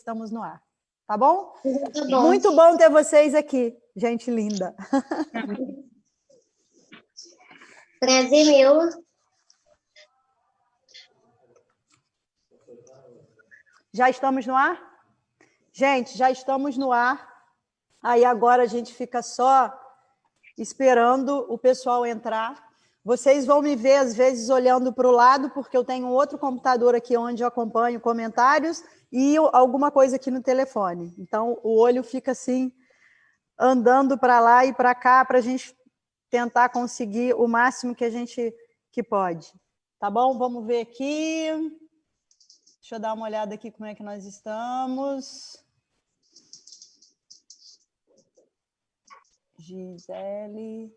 estamos no ar. Tá bom? Tá bom. Muito bom ter vocês aqui, gente linda. Prazer meu. Já estamos no ar? Gente, já estamos no ar. Aí agora a gente fica só esperando o pessoal entrar. Vocês vão me ver, às vezes, olhando para o lado, porque eu tenho outro computador aqui onde eu acompanho comentários e alguma coisa aqui no telefone. Então, o olho fica assim, andando para lá e para cá, para a gente tentar conseguir o máximo que a gente pode. Tá bom? Vamos ver aqui. Deixa eu dar uma olhada aqui como é que nós estamos. Gisele.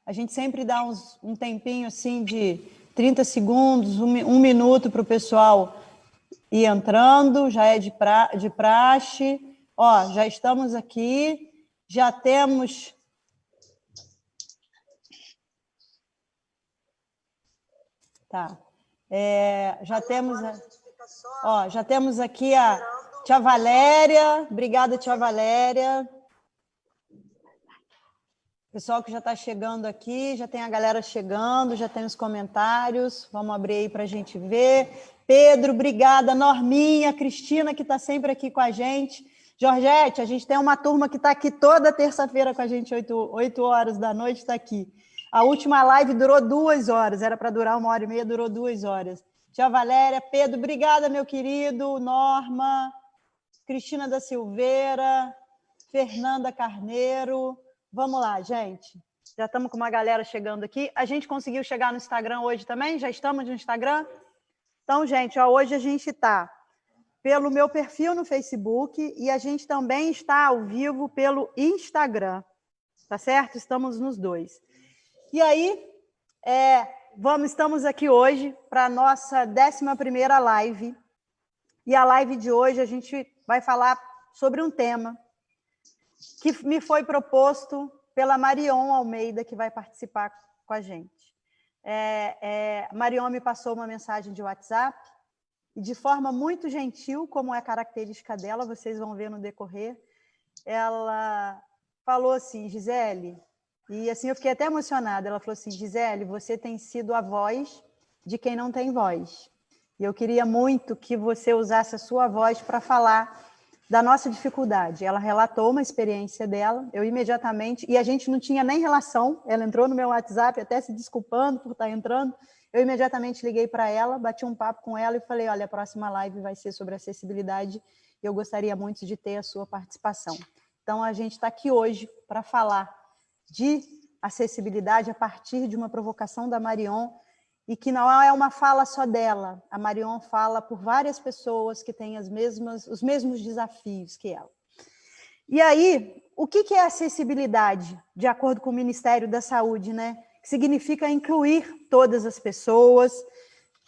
A gente sempre dá um tempinho assim de 30 segundos, um minuto para o pessoal ir entrando, já é de praxe. Ó, já estamos aqui, já temos... Tá. Já temos aqui a tia Valéria. Obrigada, tia Valéria. Pessoal que já está chegando aqui, já tem a galera chegando, já tem os comentários. Vamos abrir aí para a gente ver. Pedro, obrigada. Norminha, Cristina, que está sempre aqui com a gente. Georgette, a gente tem uma turma que está aqui toda terça-feira com a gente, 8 horas da noite, está aqui. A última live durou 2 horas, era para durar 1h30, durou 2 horas. Tia Valéria, Pedro, obrigada, meu querido. Norma, Cristina da Silveira, Fernanda Carneiro... Vamos lá, gente. Já estamos com uma galera chegando aqui. A gente conseguiu chegar no Instagram hoje também? Já estamos no Instagram? Então, gente, ó, hoje a gente está pelo meu perfil no Facebook e a gente também está ao vivo pelo Instagram. Tá certo? Estamos nos dois. E aí, estamos aqui hoje para a nossa 11ª live. E a live de hoje a gente vai falar sobre um tema que me foi proposto pela Marion Almeida, que vai participar com a gente. Marion me passou uma mensagem de WhatsApp, e de forma muito gentil, como é característica dela, vocês vão ver no decorrer, ela falou assim, Gisele, e assim eu fiquei até emocionada, ela falou assim, Gisele, você tem sido a voz de quem não tem voz. E eu queria muito que você usasse a sua voz para falar da nossa dificuldade. Ela relatou uma experiência dela, eu imediatamente, e a gente não tinha nem relação, ela entrou no meu WhatsApp, até se desculpando por estar entrando, eu imediatamente liguei para ela, bati um papo com ela e falei, olha, a próxima live vai ser sobre acessibilidade, e eu gostaria muito de ter a sua participação. Então, a gente está aqui hoje para falar de acessibilidade a partir de uma provocação da Marion, e que não é uma fala só dela. A Marion fala por várias pessoas que têm os mesmos desafios que ela. E aí, o que é acessibilidade, de acordo com o Ministério da Saúde, né? Que significa incluir todas as pessoas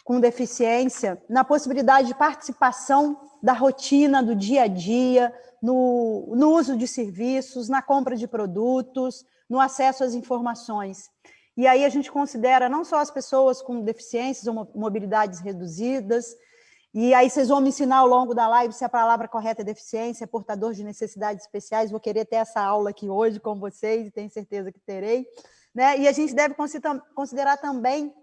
com deficiência na possibilidade de participação da rotina, do dia a dia, no uso de serviços, na compra de produtos, no acesso às informações. E aí a gente considera não só as pessoas com deficiências ou mobilidades reduzidas, e aí vocês vão me ensinar ao longo da live se a palavra correta é deficiência, é portador de necessidades especiais, vou querer ter essa aula aqui hoje com vocês, e tenho certeza que terei. Né? E a gente deve considerar também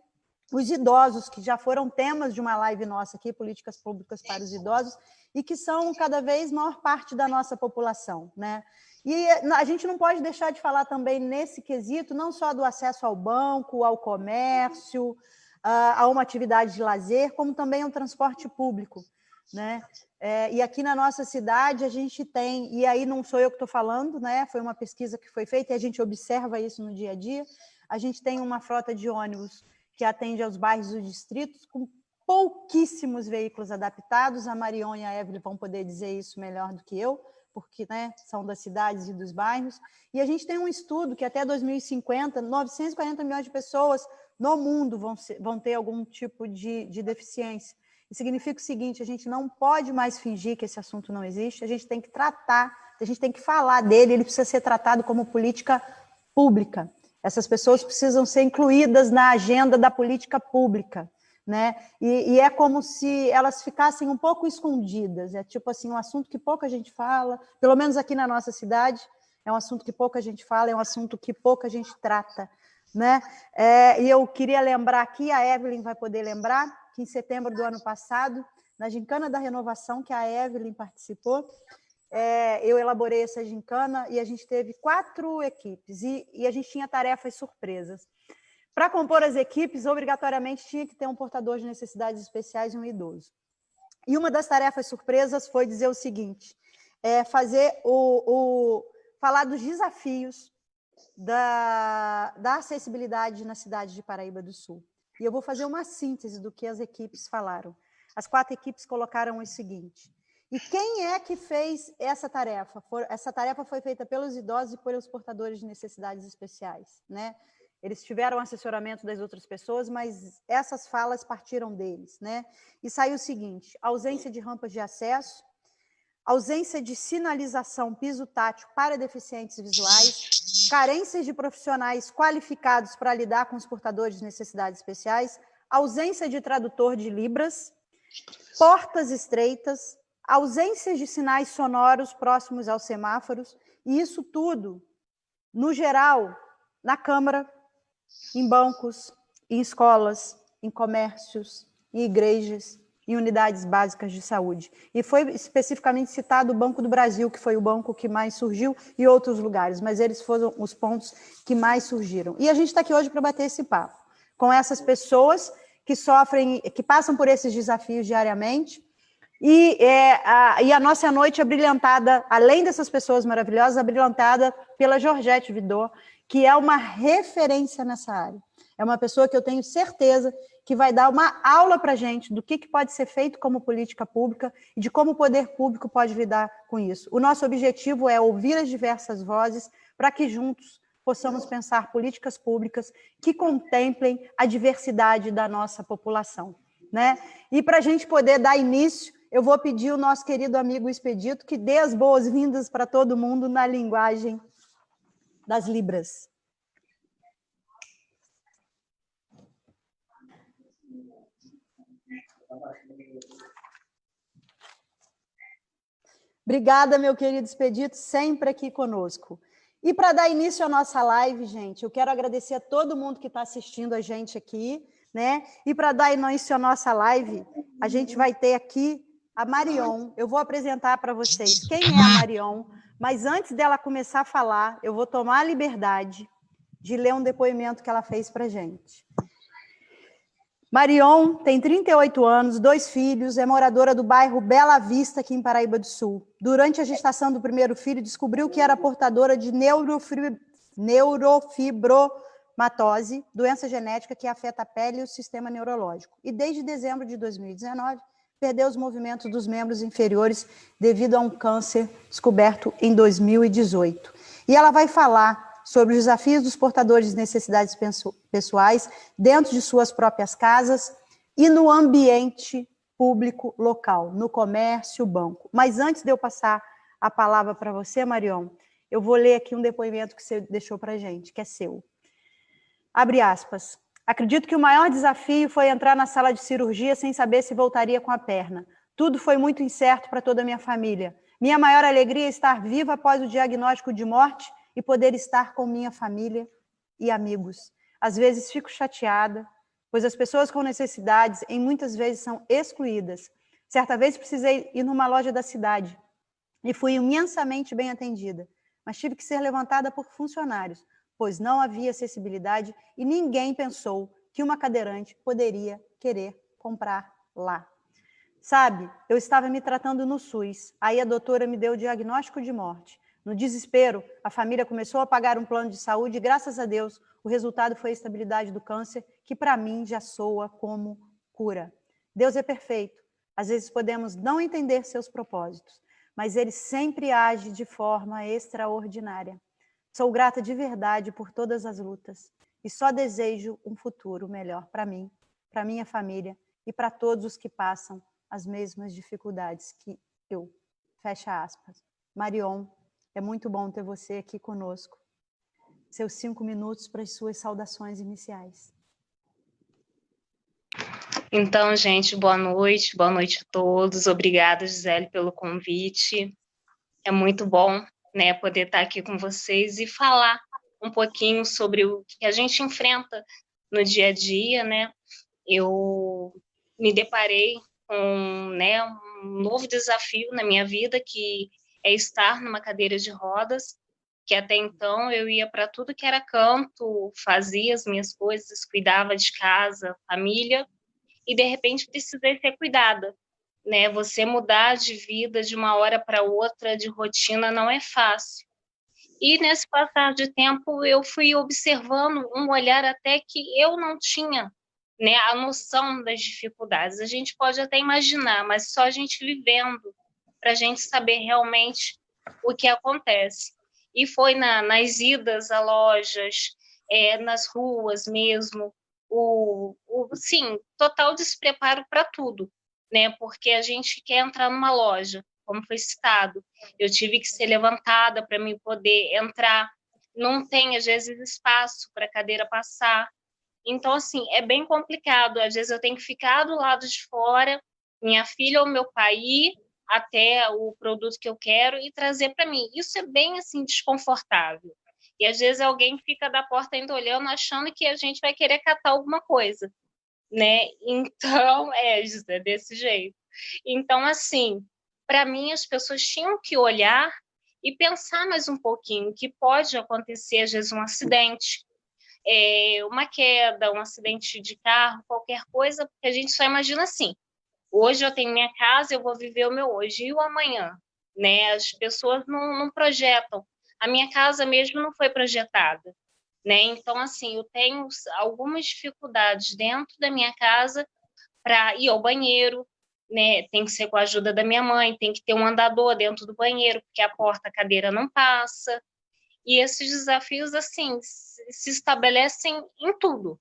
os idosos, que já foram temas de uma live nossa aqui, políticas públicas para os idosos, e que são cada vez maior parte da nossa população, né? E a gente não pode deixar de falar também nesse quesito, não só do acesso ao banco, ao comércio, a uma atividade de lazer, como também ao transporte público, né? E aqui na nossa cidade a gente tem, e aí não sou eu que estou falando, né? Foi uma pesquisa que foi feita e a gente observa isso no dia a dia, a gente tem uma frota de ônibus que atende aos bairros e distritos com pouquíssimos veículos adaptados, a Marion e a Evelyn vão poder dizer isso melhor do que eu, porque né, são das cidades e dos bairros, e a gente tem um estudo que até 2050, 940 milhões de pessoas no mundo vão ter algum tipo de deficiência. Isso significa o seguinte, a gente não pode mais fingir que esse assunto não existe, a gente tem que tratar, a gente tem que falar dele, ele precisa ser tratado como política pública. Essas pessoas precisam ser incluídas na agenda da política pública. né? E é como se elas ficassem um pouco escondidas. É tipo assim, um assunto que pouca gente fala, pelo menos aqui na nossa cidade, é um assunto que pouca gente fala, é um assunto que pouca gente trata, né? E eu queria lembrar aqui, a Evelyn vai poder lembrar, que em setembro do ano passado, na Gincana da Renovação, que a Evelyn participou, eu elaborei essa gincana e a gente teve 4 equipes e a gente tinha tarefas surpresas. Para compor as equipes, obrigatoriamente tinha que ter um portador de necessidades especiais e um idoso. E uma das tarefas surpresas foi dizer o seguinte, fazer falar dos desafios da acessibilidade na cidade de Paraíba do Sul. E eu vou fazer uma síntese do que as equipes falaram. As 4 equipes colocaram o seguinte, e quem é que fez essa tarefa? Essa tarefa foi feita pelos idosos e pelos portadores de necessidades especiais, né? Eles tiveram assessoramento das outras pessoas, mas essas falas partiram deles, né? E saiu o seguinte, ausência de rampas de acesso, ausência de sinalização piso tátil para deficientes visuais, carências de profissionais qualificados para lidar com os portadores de necessidades especiais, ausência de tradutor de Libras, portas estreitas, ausência de sinais sonoros próximos aos semáforos, e isso tudo, no geral, na Câmara, em bancos, em escolas, em comércios, em igrejas, em unidades básicas de saúde. E foi especificamente citado o Banco do Brasil, que foi o banco que mais surgiu, e outros lugares, mas eles foram os pontos que mais surgiram. E a gente está aqui hoje para bater esse papo com essas pessoas que sofrem, que passam por esses desafios diariamente, e a nossa noite é brilhantada, além dessas pessoas maravilhosas, brilhantada pela Georgette Vidot, que é uma referência nessa área. É uma pessoa que eu tenho certeza que vai dar uma aula para a gente do que pode ser feito como política pública e de como o poder público pode lidar com isso. O nosso objetivo é ouvir as diversas vozes para que juntos possamos pensar políticas públicas que contemplem a diversidade da nossa população, né? E para a gente poder dar início, eu vou pedir ao nosso querido amigo Expedito que dê as boas-vindas para todo mundo na linguagem das Libras. Obrigada, meu querido Expedito, sempre aqui conosco. E para dar início à nossa live, gente, eu quero agradecer a todo mundo que está assistindo a gente aqui, né? E para dar início à nossa live, a gente vai ter aqui a Marion. Eu vou apresentar para vocês quem é a Marion, mas antes dela começar a falar, eu vou tomar a liberdade de ler um depoimento que ela fez para a gente. Marion tem 38 anos, 2 filhos, é moradora do bairro Bela Vista, aqui em Paraíba do Sul. Durante a gestação do primeiro filho, descobriu que era portadora de neurofibromatose, doença genética que afeta a pele e o sistema neurológico. E desde dezembro de 2019, perdeu os movimentos dos membros inferiores devido a um câncer descoberto em 2018. E ela vai falar sobre os desafios dos portadores de necessidades pessoais dentro de suas próprias casas e no ambiente público local, no comércio, banco. Mas antes de eu passar a palavra para você, Marion, eu vou ler aqui um depoimento que você deixou para a gente, que é seu. Abre aspas. Acredito que o maior desafio foi entrar na sala de cirurgia sem saber se voltaria com a perna. Tudo foi muito incerto para toda a minha família. Minha maior alegria é estar viva após o diagnóstico de morte e poder estar com minha família e amigos. Às vezes fico chateada, pois as pessoas com necessidades, em muitas vezes, são excluídas. Certa vez precisei ir numa loja da cidade e fui imensamente bem atendida, mas tive que ser levantada por funcionários, pois não havia acessibilidade e ninguém pensou que uma cadeirante poderia querer comprar lá. Sabe, eu estava me tratando no SUS, aí a doutora me deu o diagnóstico de morte. No desespero, a família começou a pagar um plano de saúde e, graças a Deus, o resultado foi a estabilidade do câncer, que para mim já soa como cura. Deus é perfeito. Às vezes podemos não entender seus propósitos, mas Ele sempre age de forma extraordinária. Sou grata de verdade por todas as lutas e só desejo um futuro melhor para mim, para minha família e para todos os que passam as mesmas dificuldades que eu. Fecha aspas. Marion, é muito bom ter você aqui conosco. Seus 5 minutos para as suas saudações iniciais. Então, gente, boa noite a todos. Obrigada, Gisele, pelo convite. É muito bom, né, poder estar aqui com vocês e falar um pouquinho sobre o que a gente enfrenta no dia a dia, né? Eu me deparei com, né, um novo desafio na minha vida, que é estar numa cadeira de rodas, que até então eu ia para tudo que era canto, fazia as minhas coisas, cuidava de casa, família, e de repente precisei ser cuidada, né? Você mudar de vida de uma hora para outra, de rotina, não é fácil. E nesse passar de tempo eu fui observando um olhar até que eu não tinha, né, a noção das dificuldades. A gente pode até imaginar, mas só a gente vivendo para a gente saber realmente o que acontece. E foi nas idas a lojas, nas ruas mesmo, sim, total despreparo para tudo, né? Porque a gente quer entrar numa loja, como foi citado, eu tive que ser levantada para mim poder entrar, não tem às vezes espaço para a cadeira passar, então assim é bem complicado, às vezes eu tenho que ficar do lado de fora, minha filha ou meu pai ir até o produto que eu quero e trazer para mim, isso é bem assim desconfortável, e às vezes alguém fica da porta ainda olhando, achando que a gente vai querer catar alguma coisa, né? Então, José, desse jeito. Então, assim, para mim, as pessoas tinham que olhar e pensar mais um pouquinho que pode acontecer, às vezes, um acidente, uma queda, um acidente de carro, qualquer coisa, porque a gente só imagina assim, hoje eu tenho minha casa, eu vou viver o meu hoje, e o amanhã? Né? As pessoas não projetam. A minha casa mesmo não foi projetada, né? Então, assim, eu tenho algumas dificuldades dentro da minha casa para ir ao banheiro, né? Tem que ser com a ajuda da minha mãe, tem que ter um andador dentro do banheiro, porque a porta, a cadeira não passa. E esses desafios, assim, se estabelecem em tudo,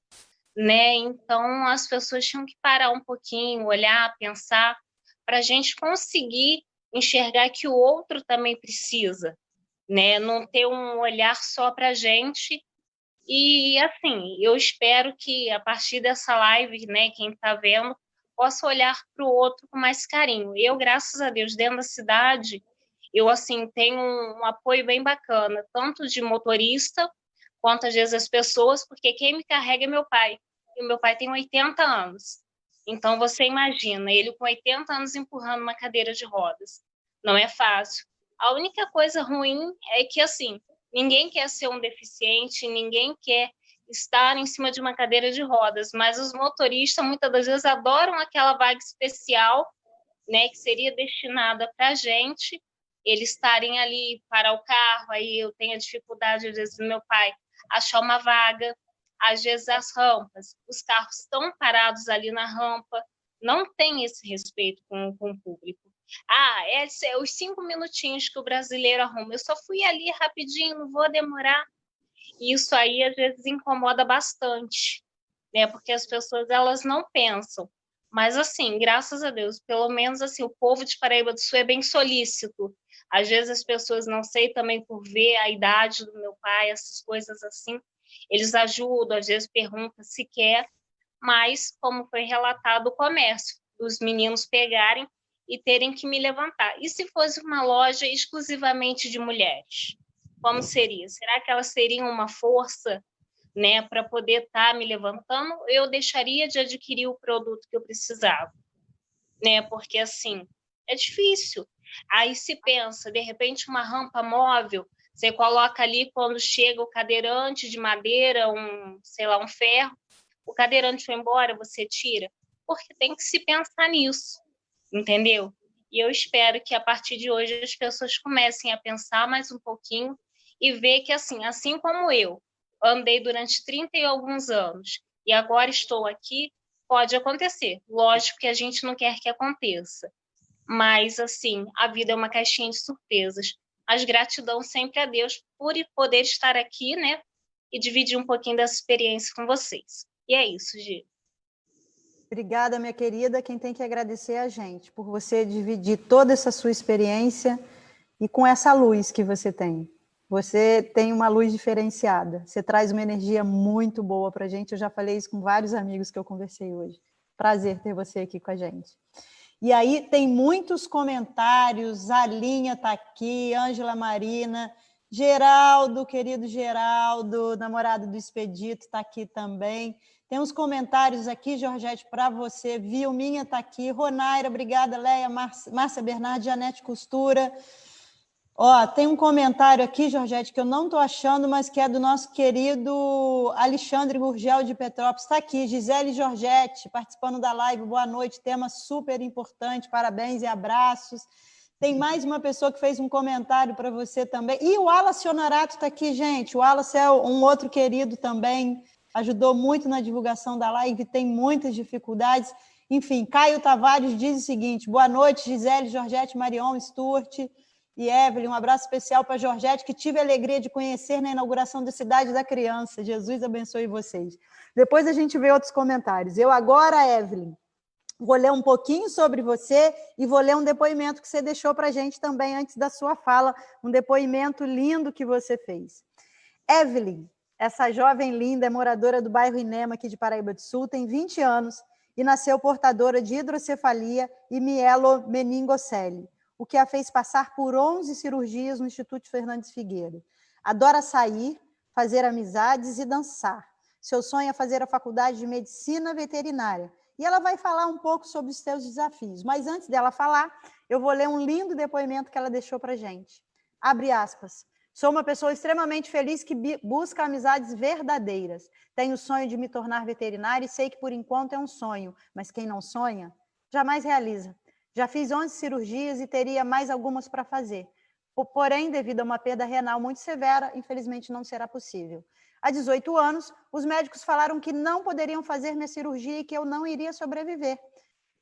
né? Então, as pessoas tinham que parar um pouquinho, olhar, pensar, para a gente conseguir enxergar que o outro também precisa, né? Não ter um olhar só para a gente. E, assim, eu espero que, a partir dessa live, né, quem está vendo, possa olhar para o outro com mais carinho. Eu, graças a Deus, dentro da cidade, eu, assim, tenho um apoio bem bacana, tanto de motorista, quanto, às vezes, as pessoas, porque quem me carrega é meu pai. E o meu pai tem 80 anos. Então, você imagina, ele com 80 anos empurrando uma cadeira de rodas. Não é fácil. A única coisa ruim é que, assim, ninguém quer ser um deficiente, ninguém quer estar em cima de uma cadeira de rodas, mas os motoristas muitas das vezes adoram aquela vaga especial, né, que seria destinada para a gente, eles estarem ali para o carro, aí eu tenho a dificuldade, às vezes, do meu pai achar uma vaga, às vezes as rampas, os carros estão parados ali na rampa, não tem esse respeito com o público. É os 5 minutinhos que o brasileiro arruma. Eu só fui ali rapidinho, não vou demorar. Isso aí, às vezes, incomoda bastante, né? Porque as pessoas, elas não pensam. Mas, assim, graças a Deus, pelo menos, assim, o povo de Paraíba do Sul é bem solícito. Às vezes as pessoas, não sei também por ver a idade do meu pai, essas coisas assim, eles ajudam, às vezes perguntam se quer, mas, como foi relatado, o comércio, dos meninos pegarem e terem que me levantar. E se fosse uma loja exclusivamente de mulheres? Como seria? Será que elas teriam uma força, né, para poder estar me levantando? Eu deixaria de adquirir o produto que eu precisava, né? Porque assim é difícil. Aí se pensa, de repente, uma rampa móvel, você coloca ali quando chega o cadeirante de madeira, sei lá, um ferro, o cadeirante foi embora, você tira, porque tem que se pensar nisso, entendeu? E eu espero que a partir de hoje as pessoas comecem a pensar mais um pouquinho e ver que, assim como eu andei durante 30 e alguns anos e agora estou aqui, pode acontecer. Lógico que a gente não quer que aconteça, mas, assim, a vida é uma caixinha de surpresas. Mas gratidão sempre a Deus por poder estar aqui, né? E dividir um pouquinho dessa experiência com vocês. E é isso, Gi. Obrigada, minha querida. Quem tem que agradecer é a gente, por você dividir toda essa sua experiência e com essa luz que você tem. Você tem uma luz diferenciada. Você traz uma energia muito boa para a gente. Eu já falei isso com vários amigos que eu conversei hoje. Prazer ter você aqui com a gente. E aí tem muitos comentários, a Linha está aqui, Ângela Marina, Geraldo, querido Geraldo, namorado do Expedito, está aqui também. Tem uns comentários aqui, Georgette, para você. Vilminha está aqui, Ronaira, obrigada, Leia, Márcia Bernardi, Janete Costura. Ó, tem um comentário aqui, Georgette, que eu não estou achando, mas que é do nosso querido Alexandre Gurgel de Petrópolis. Está aqui, Gisele Georgette, participando da live. Boa noite, tema super importante, parabéns e abraços. Tem mais uma pessoa que fez um comentário para você também. E o Wallace Honorato está aqui, gente. O Wallace é um outro querido também, ajudou muito na divulgação da live, tem muitas dificuldades. Enfim, Caio Tavares diz o seguinte: boa noite, Gisele, Georgette, Marion, Stuart e Evelyn, um abraço especial para a Georgette, que tive a alegria de conhecer na inauguração da Cidade da Criança. Jesus abençoe vocês. Depois a gente vê outros comentários. Eu agora, Evelyn, vou ler um pouquinho sobre você e vou ler um depoimento que você deixou para a gente também antes da sua fala, um depoimento lindo que você fez. Evelyn, essa jovem linda, é moradora do bairro Inema, aqui de Paraíba do Sul, tem 20 anos e nasceu portadora de hidrocefalia e mielomeningocele, o que a fez passar por 11 cirurgias no Instituto Fernandes Figueiredo. Adora sair, fazer amizades e dançar. Seu sonho é fazer a faculdade de medicina veterinária. E ela vai falar um pouco sobre os seus desafios. Mas antes dela falar, eu vou ler um lindo depoimento que ela deixou para a gente. Abre aspas. Sou uma pessoa extremamente feliz que busca amizades verdadeiras. Tenho o sonho de me tornar veterinária e sei que por enquanto é um sonho, mas quem não sonha, jamais realiza. Já fiz 11 cirurgias e teria mais algumas para fazer. Porém, devido a uma perda renal muito severa, infelizmente não será possível. Há 18 anos, os médicos falaram que não poderiam fazer minha cirurgia e que eu não iria sobreviver.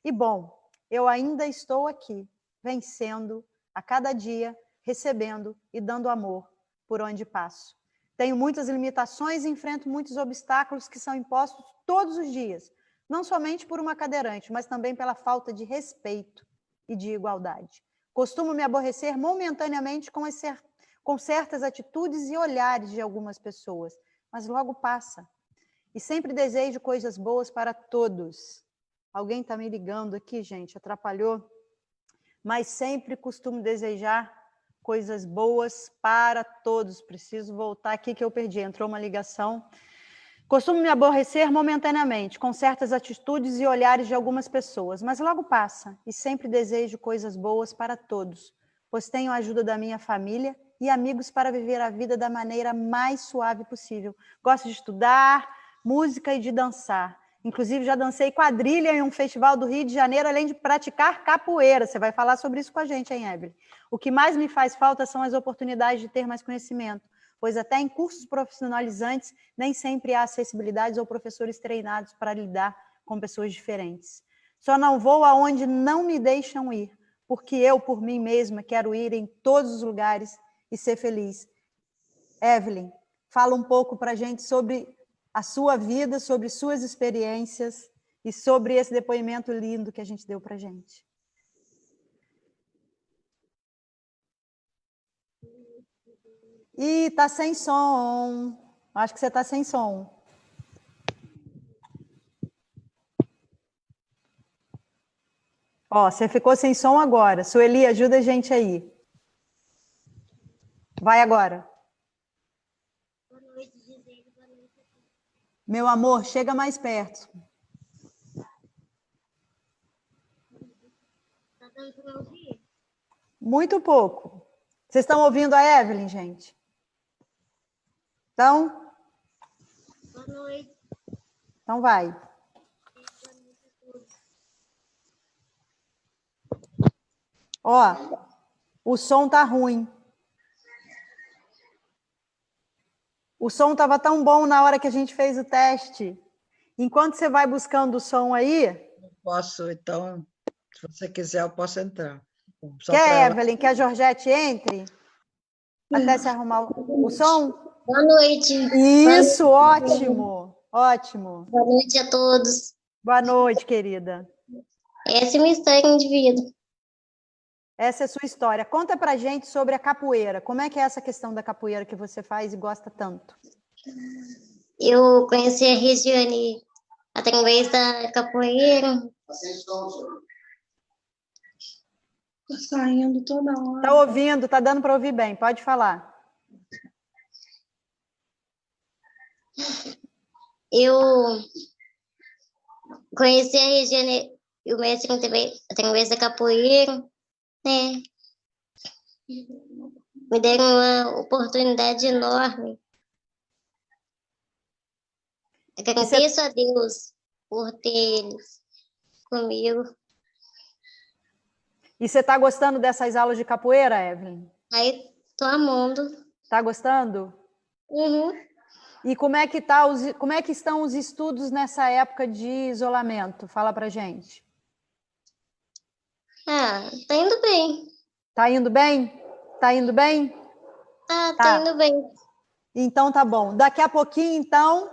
E, bom, eu ainda estou aqui, vencendo a cada dia, recebendo e dando amor por onde passo. Tenho muitas limitações e enfrento muitos obstáculos que são impostos todos os dias, não somente por uma cadeirante, mas também pela falta de respeito e de igualdade. Costumo me aborrecer momentaneamente com certas atitudes e olhares de algumas pessoas, mas logo passa. E sempre desejo coisas boas para todos. Alguém está me ligando aqui, gente, atrapalhou? Mas sempre costumo desejar coisas boas para todos. Preciso voltar aqui que eu perdi, entrou uma ligação. Costumo me aborrecer momentaneamente com certas atitudes e olhares de algumas pessoas, mas logo passa e sempre desejo coisas boas para todos, pois tenho a ajuda da minha família e amigos para viver a vida da maneira mais suave possível. Gosto de estudar, música e de dançar. Inclusive, já dancei quadrilha em um festival do Rio de Janeiro, além de praticar capoeira. Você vai falar sobre isso com a gente, hein, Evelyn? O que mais me faz falta são as oportunidades de ter mais conhecimento, pois até em cursos profissionalizantes nem sempre há acessibilidades ou professores treinados para lidar com pessoas diferentes. Só não vou aonde não me deixam ir, porque eu, por mim mesma, quero ir em todos os lugares e ser feliz. Evelyn, fala um pouco para a gente sobre a sua vida, sobre suas experiências e sobre esse depoimento lindo que a gente deu para a gente. Ih, tá sem som. Acho que você tá sem som. Ó, você ficou sem som agora. Sueli, ajuda a gente aí. Vai agora. Boa noite, Gisele. Boa noite. Meu amor, chega mais perto. Tá dando para ouvir? Muito pouco. Vocês estão ouvindo a Evelyn, gente? Então? Boa noite. Então vai. Boa noite a todos. Ó, o som tá ruim. O som estava tão bom na hora que a gente fez o teste. Enquanto você vai buscando o som aí... Posso, então, se você quiser, eu posso entrar. Só Quer, pra Evelyn, que a Georgette entre? Até se arrumar o som? Boa noite. Isso, ótimo. Ótimo. Boa noite a todos. Boa noite, querida. Essa é minha história de vida. Essa é a sua história. Conta pra gente sobre a capoeira. Como é que é essa questão da capoeira que você faz e gosta tanto? Eu conheci a Regiane através da capoeira. Tá saindo toda hora. Tá ouvindo, tá dando para ouvir bem, pode falar. Eu conheci a Regiane e o mestre através da capoeira, né? Me deram uma oportunidade enorme. Agradeço a Deus por ter eles comigo. E você está gostando dessas aulas de capoeira, Evelyn? Aí, tô amando. Tá gostando? Uhum. E como é que estão os estudos nessa época de isolamento? Fala pra gente. Ah, tá indo bem. Tá indo bem? Tá indo bem? Tá indo bem. Então tá bom. Daqui a pouquinho, então,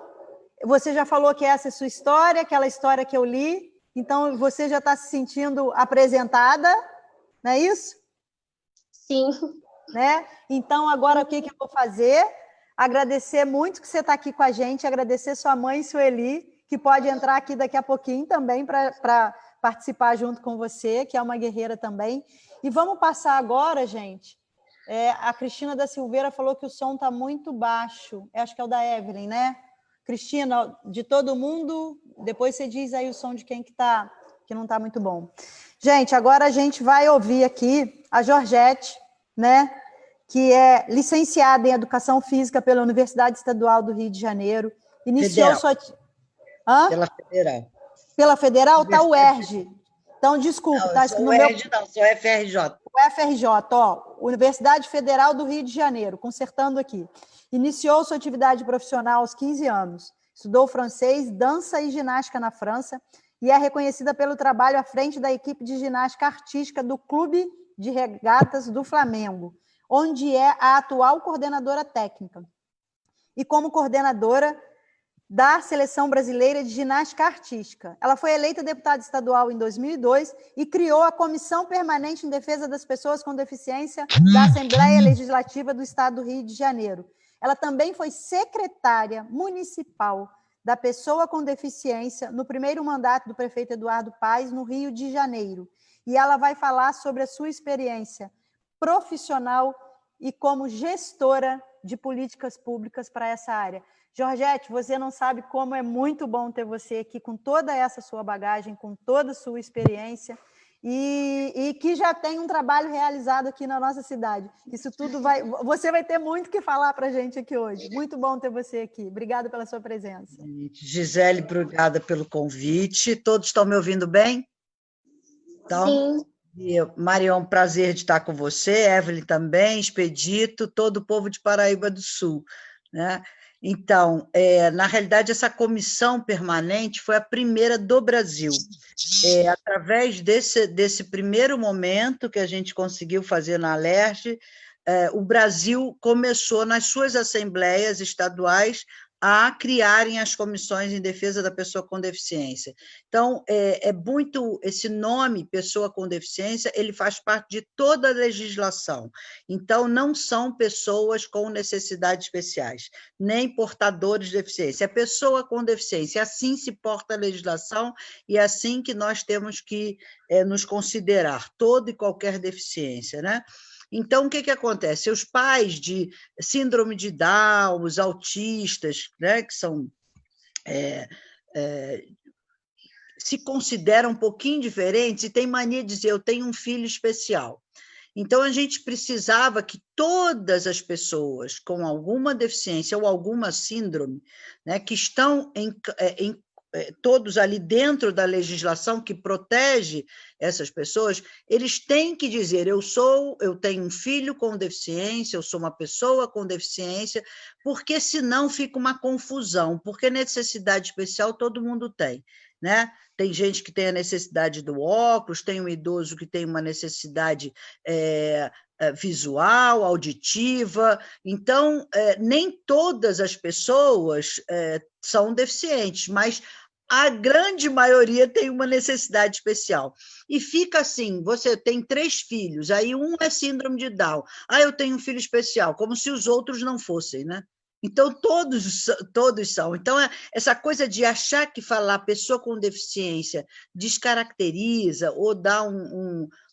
você já falou que essa é a sua história, aquela história que eu li. Então você já está se sentindo apresentada, não é isso? Sim. Né? Então agora o que eu vou fazer? Agradecer muito que você está aqui com a gente, agradecer sua mãe, Sueli, que pode entrar aqui daqui a pouquinho também para participar junto com você, que é uma guerreira também. E vamos passar agora, gente. A Cristina da Silveira falou que o som está muito baixo. Acho que é o da Evelyn, né? Cristina, de todo mundo, depois você diz aí o som de quem que não está muito bom. Gente, agora a gente vai ouvir aqui a Georgette, né? Que é licenciada em Educação Física pela Universidade Estadual do Rio de Janeiro. Iniciou sua... Hã? Pela Federal. Pela Federal? Está o UERJ. Então, desculpa. Não, tá sou no UERJ, não, sou FRJ. O FRJ, ó, Universidade Federal do Rio de Janeiro, consertando aqui. Iniciou sua atividade profissional aos 15 anos. Estudou francês, dança e ginástica na França e é reconhecida pelo trabalho à frente da equipe de ginástica artística do Clube de Regatas do Flamengo, onde é a atual coordenadora técnica. E como coordenadora da Seleção Brasileira de Ginástica Artística. Ela foi eleita deputada estadual em 2002 e criou a Comissão Permanente em Defesa das Pessoas com Deficiência da Assembleia Legislativa do Estado do Rio de Janeiro. Ela também foi secretária municipal da Pessoa com Deficiência no primeiro mandato do prefeito Eduardo Paes, no Rio de Janeiro. E ela vai falar sobre a sua experiência profissional e como gestora de políticas públicas para essa área. Georgette, você não sabe como é muito bom ter você aqui com toda essa sua bagagem, com toda a sua experiência e que já tem um trabalho realizado aqui na nossa cidade. Isso tudo você vai ter muito que falar para a gente aqui hoje. Muito bom ter você aqui. Obrigada pela sua presença. Gisele, obrigada pelo convite. Todos estão me ouvindo bem? Então, sim. Maria, é um prazer de estar com você, Evelyn também, Expedito, todo o povo de Paraíba do Sul, né? Então, na realidade, essa comissão permanente foi a primeira do Brasil. Através desse primeiro momento que a gente conseguiu fazer na Alerj, o Brasil começou, nas suas assembleias estaduais, a criarem as comissões em defesa da pessoa com deficiência. Então, muito esse nome, pessoa com deficiência, ele faz parte de toda a legislação. Então, não são pessoas com necessidades especiais, nem portadores de deficiência, é pessoa com deficiência. Assim se porta a legislação e é assim que nós temos que nos considerar, toda e qualquer deficiência, né? Então, o que acontece? Os pais de síndrome de Down, os autistas, né, que são, se consideram um pouquinho diferentes e têm mania de dizer, eu tenho um filho especial. Então, a gente precisava que todas as pessoas com alguma deficiência ou alguma síndrome, né, que estão todos ali dentro da legislação que protege essas pessoas, eles têm que dizer, eu tenho um filho com deficiência, eu sou uma pessoa com deficiência, porque senão fica uma confusão, porque necessidade especial todo mundo tem, né? Tem gente que tem a necessidade do óculos, tem um idoso que tem uma necessidade visual, auditiva, então nem todas as pessoas são deficientes, mas a grande maioria tem uma necessidade especial. E fica assim, você tem 3 filhos, aí um é síndrome de Down, eu tenho um filho especial, como se os outros não fossem, né? Então, todos são. Então, essa coisa de achar que falar pessoa com deficiência descaracteriza ou dá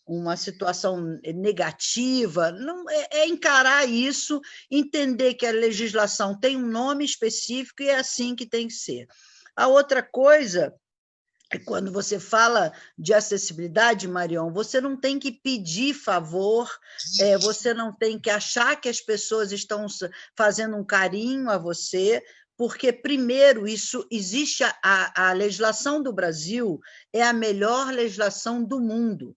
uma situação negativa, não é encarar isso, entender que a legislação tem um nome específico e é assim que tem que ser. A outra coisa é quando você fala de acessibilidade, Marion, você não tem que pedir favor, você não tem que achar que as pessoas estão fazendo um carinho a você, porque, primeiro, isso existe a legislação do Brasil é a melhor legislação do mundo.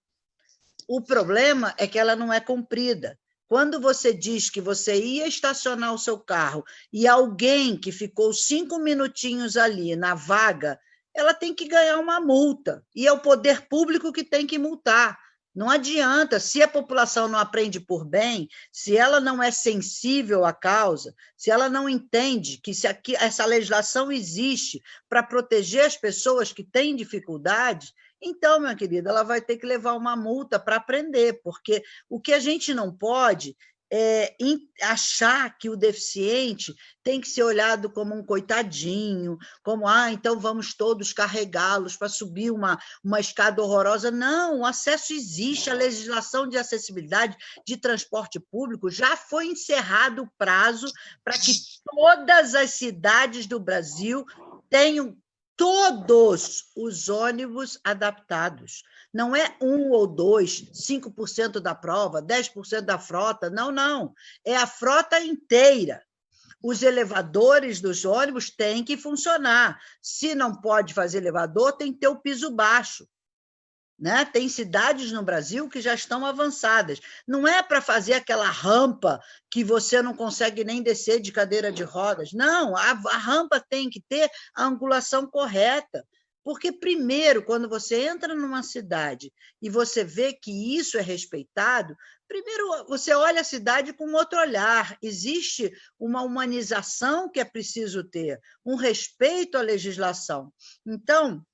O problema é que ela não é cumprida. Quando você diz que você ia estacionar o seu carro e alguém que ficou 5 minutinhos ali na vaga, ela tem que ganhar uma multa, e é o poder público que tem que multar. Não adianta, se a população não aprende por bem, se ela não é sensível à causa, se ela não entende que essa legislação existe para proteger as pessoas que têm dificuldades, então, minha querida, ela vai ter que levar uma multa para aprender, porque o que a gente não pode é achar que o deficiente tem que ser olhado como um coitadinho, como, então vamos todos carregá-los para subir uma escada horrorosa. Não, o acesso existe, a legislação de acessibilidade de transporte público já foi encerrado o prazo para que todas as cidades do Brasil tenham todos os ônibus adaptados. Não é 1 ou 2, 5% da prova, 10% da frota, não. É a frota inteira. Os elevadores dos ônibus têm que funcionar. Se não pode fazer elevador, tem que ter o piso baixo. Né? Tem cidades no Brasil que já estão avançadas. Não é para fazer aquela rampa que você não consegue nem descer de cadeira de rodas. Não, a rampa tem que ter a angulação correta. Porque, primeiro, quando você entra numa cidade e você vê que isso é respeitado, primeiro você olha a cidade com outro olhar. Existe uma humanização que é preciso ter, um respeito à legislação. Então,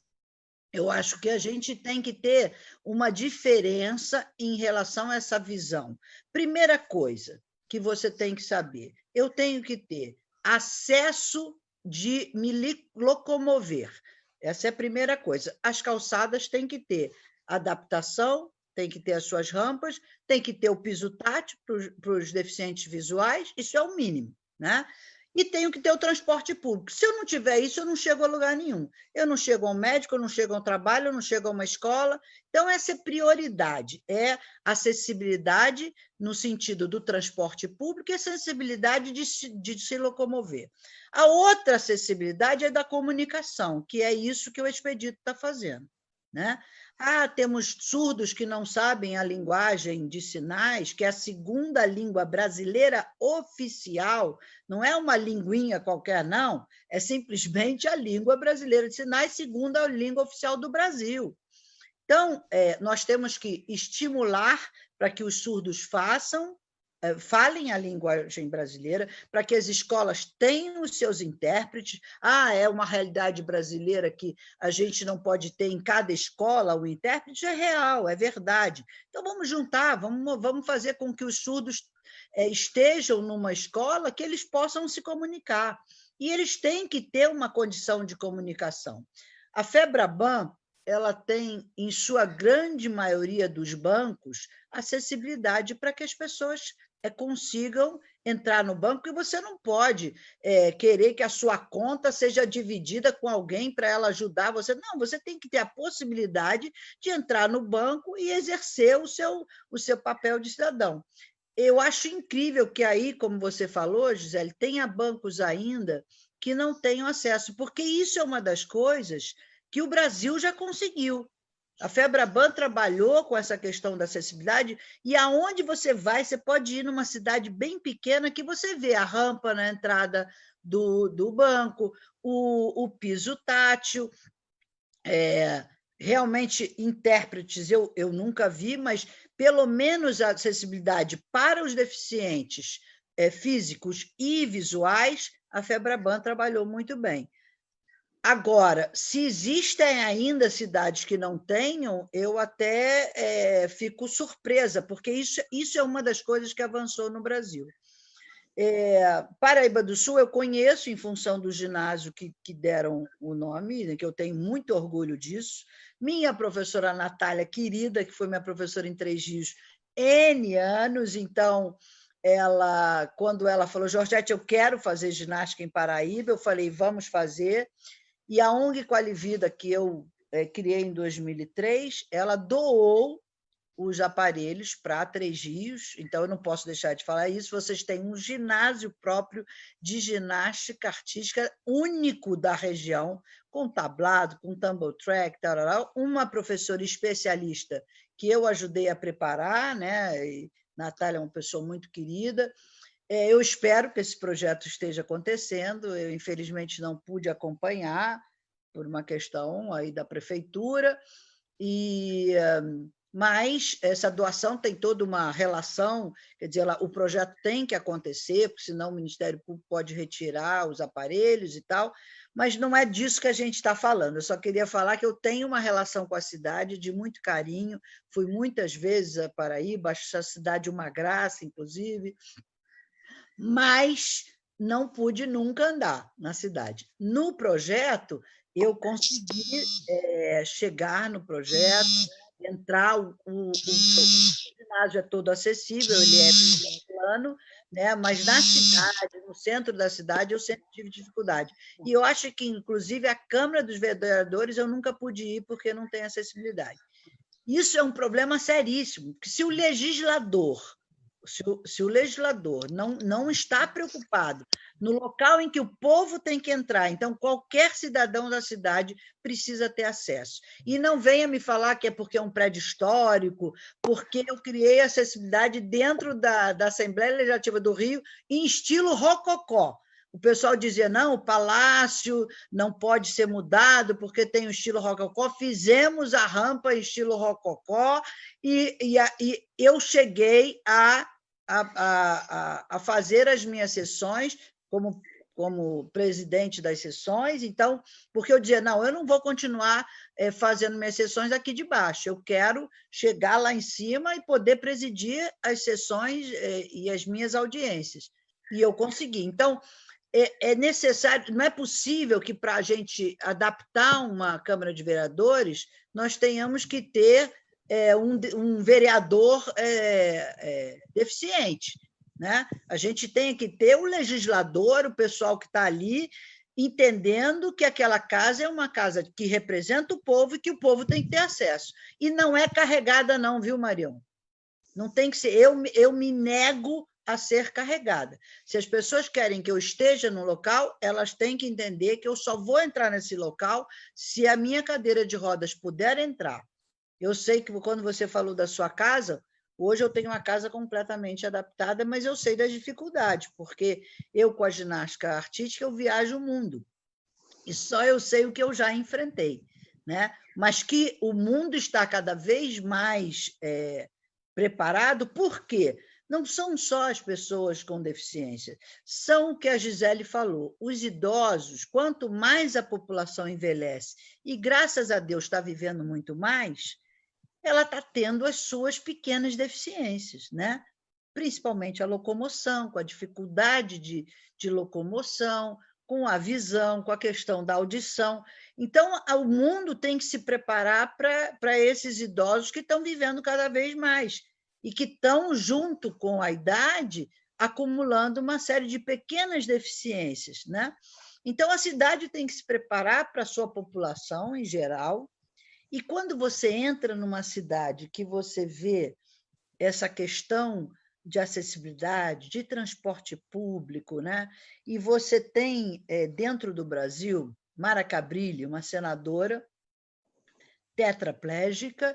eu acho que a gente tem que ter uma diferença em relação a essa visão. Primeira coisa que você tem que saber, eu tenho que ter acesso de me locomover. Essa é a primeira coisa. As calçadas têm que ter adaptação, tem que ter as suas rampas, tem que ter o piso tátil para os deficientes visuais, isso é o mínimo, né? E tenho que ter o transporte público. Se eu não tiver isso, eu não chego a lugar nenhum. Eu não chego a um médico, eu não chego a um trabalho, eu não chego a uma escola. Então, essa é prioridade, é acessibilidade no sentido do transporte público e acessibilidade de se locomover. A outra acessibilidade é da comunicação, que é isso que o Expedito está fazendo, né? Temos surdos que não sabem a linguagem de sinais, que é a segunda língua brasileira oficial, não é uma linguinha qualquer, não, é simplesmente a língua brasileira de sinais, segunda língua oficial do Brasil. Então, nós temos que estimular para que os surdos falem a linguagem brasileira, para que as escolas tenham os seus intérpretes. É uma realidade brasileira que a gente não pode ter em cada escola o intérprete, é real, é verdade. Então, vamos juntar, vamos fazer com que os surdos estejam numa escola que eles possam se comunicar. E eles têm que ter uma condição de comunicação. A FEBRABAN, ela tem, em sua grande maioria dos bancos, acessibilidade para que as pessoas consigam entrar no banco, e você não pode querer que a sua conta seja dividida com alguém para ela ajudar você. Não, você tem que ter a possibilidade de entrar no banco e exercer o seu papel de cidadão. Eu acho incrível que aí, como você falou, Gisele, tenha bancos ainda que não tenham acesso, porque isso é uma das coisas que o Brasil já conseguiu. A FEBRABAN trabalhou com essa questão da acessibilidade, e aonde você vai, você pode ir numa cidade bem pequena que você vê a rampa na entrada do banco, o piso tátil, realmente intérpretes eu nunca vi, mas pelo menos a acessibilidade para os deficientes físicos e visuais, a FEBRABAN trabalhou muito bem. Agora, se existem ainda cidades que não tenham, eu até fico surpresa, porque isso é uma das coisas que avançou no Brasil. Paraíba do Sul eu conheço em função do ginásio que deram o nome, né, que eu tenho muito orgulho disso. Minha professora Natália, querida, que foi minha professora em Três Rios, N anos, então, quando ela falou, Georgette, eu quero fazer ginástica em Paraíba, eu falei, vamos fazer. E a ONG Qualivida, que eu criei em 2003, ela doou os aparelhos para Três Rios, então eu não posso deixar de falar isso. Vocês têm um ginásio próprio de ginástica artística único da região, com tablado, com tumble track, tarará, uma professora especialista que eu ajudei a preparar, né? E Natália é uma pessoa muito querida. Eu espero que esse projeto esteja acontecendo. Eu, infelizmente, não pude acompanhar por uma questão aí da prefeitura, mas essa doação tem toda uma relação, quer dizer, o projeto tem que acontecer, porque senão o Ministério Público pode retirar os aparelhos e tal, mas não é disso que a gente está falando. Eu só queria falar que eu tenho uma relação com a cidade de muito carinho, fui muitas vezes a Paraíba, acho essa cidade uma graça, inclusive, mas não pude nunca andar na cidade. No projeto, eu consegui chegar no projeto, entrar, o ginásio é todo acessível, ele é plano, né? Mas na cidade, no centro da cidade, eu sempre tive dificuldade. E eu acho que, inclusive, a Câmara dos Vereadores eu nunca pude ir porque não tem acessibilidade. Isso é um problema seríssimo, porque se o legislador não está preocupado no local em que o povo tem que entrar, então qualquer cidadão da cidade precisa ter acesso. E não venha me falar que é porque é um prédio histórico, porque eu criei acessibilidade dentro da Assembleia Legislativa do Rio em estilo rococó. O pessoal dizia, não, o palácio não pode ser mudado porque tem o estilo rococó. Fizemos a rampa em estilo rococó e eu cheguei a fazer as minhas sessões como presidente das sessões, então, porque eu dizia, não, eu não vou continuar fazendo minhas sessões aqui de baixo, eu quero chegar lá em cima e poder presidir as sessões e as minhas audiências. E eu consegui. Então, é necessário, não é possível que, para a gente adaptar uma Câmara de Vereadores, nós tenhamos que ter um vereador deficiente, né? A gente tem que ter o legislador, o pessoal que está ali, entendendo que aquela casa é uma casa que representa o povo e que o povo tem que ter acesso. E não é carregada, não, viu, Marião? Não tem que ser. Eu me nego a ser carregada. Se as pessoas querem que eu esteja no local, elas têm que entender que eu só vou entrar nesse local se a minha cadeira de rodas puder entrar. Eu sei que, quando você falou da sua casa, hoje eu tenho uma casa completamente adaptada, mas eu sei das dificuldades, porque eu, com a ginástica artística, eu viajo o mundo. E só eu sei o que eu já enfrentei, né? Mas que o mundo está cada vez mais preparado, por quê? Não são só as pessoas com deficiência, são o que a Gisele falou, os idosos, quanto mais a população envelhece, e graças a Deus está vivendo muito mais, ela está tendo as suas pequenas deficiências, né? Principalmente a locomoção, com a dificuldade de locomoção, com a visão, com a questão da audição. Então, o mundo tem que se preparar para esses idosos que estão vivendo cada vez mais e que estão, junto com a idade, acumulando uma série de pequenas deficiências, né? Então, a cidade tem que se preparar para a sua população, em geral, e quando você entra numa cidade que você vê essa questão de acessibilidade, de transporte público, né? E você tem, dentro do Brasil, Mara Cabrilli, uma senadora tetraplégica,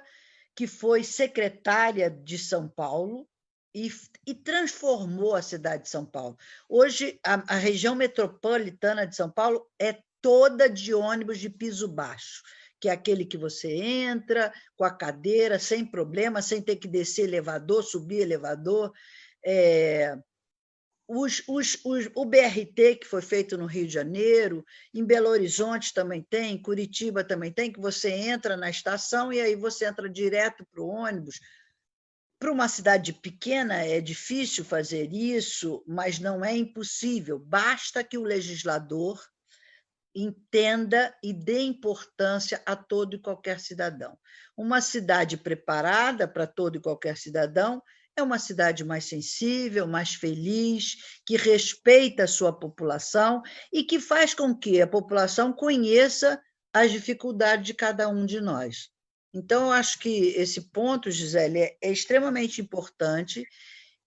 que foi secretária de São Paulo e transformou a cidade de São Paulo. Hoje, a região metropolitana de São Paulo é toda de ônibus de piso baixo, que é aquele que você entra com a cadeira, sem problema, sem ter que descer elevador, subir elevador. O BRT, que foi feito no Rio de Janeiro, em Belo Horizonte também tem, Curitiba também tem, que você entra na estação e aí você entra direto para o ônibus. para uma cidade pequena é difícil fazer isso, mas não é impossível. Basta que o legislador entenda e dê importância a todo e qualquer cidadão. Uma cidade preparada para todo e qualquer cidadão é uma cidade mais sensível, mais feliz, que respeita a sua população e que faz com que a população conheça as dificuldades de cada um de nós. Então, eu acho que esse ponto, Gisele, é extremamente importante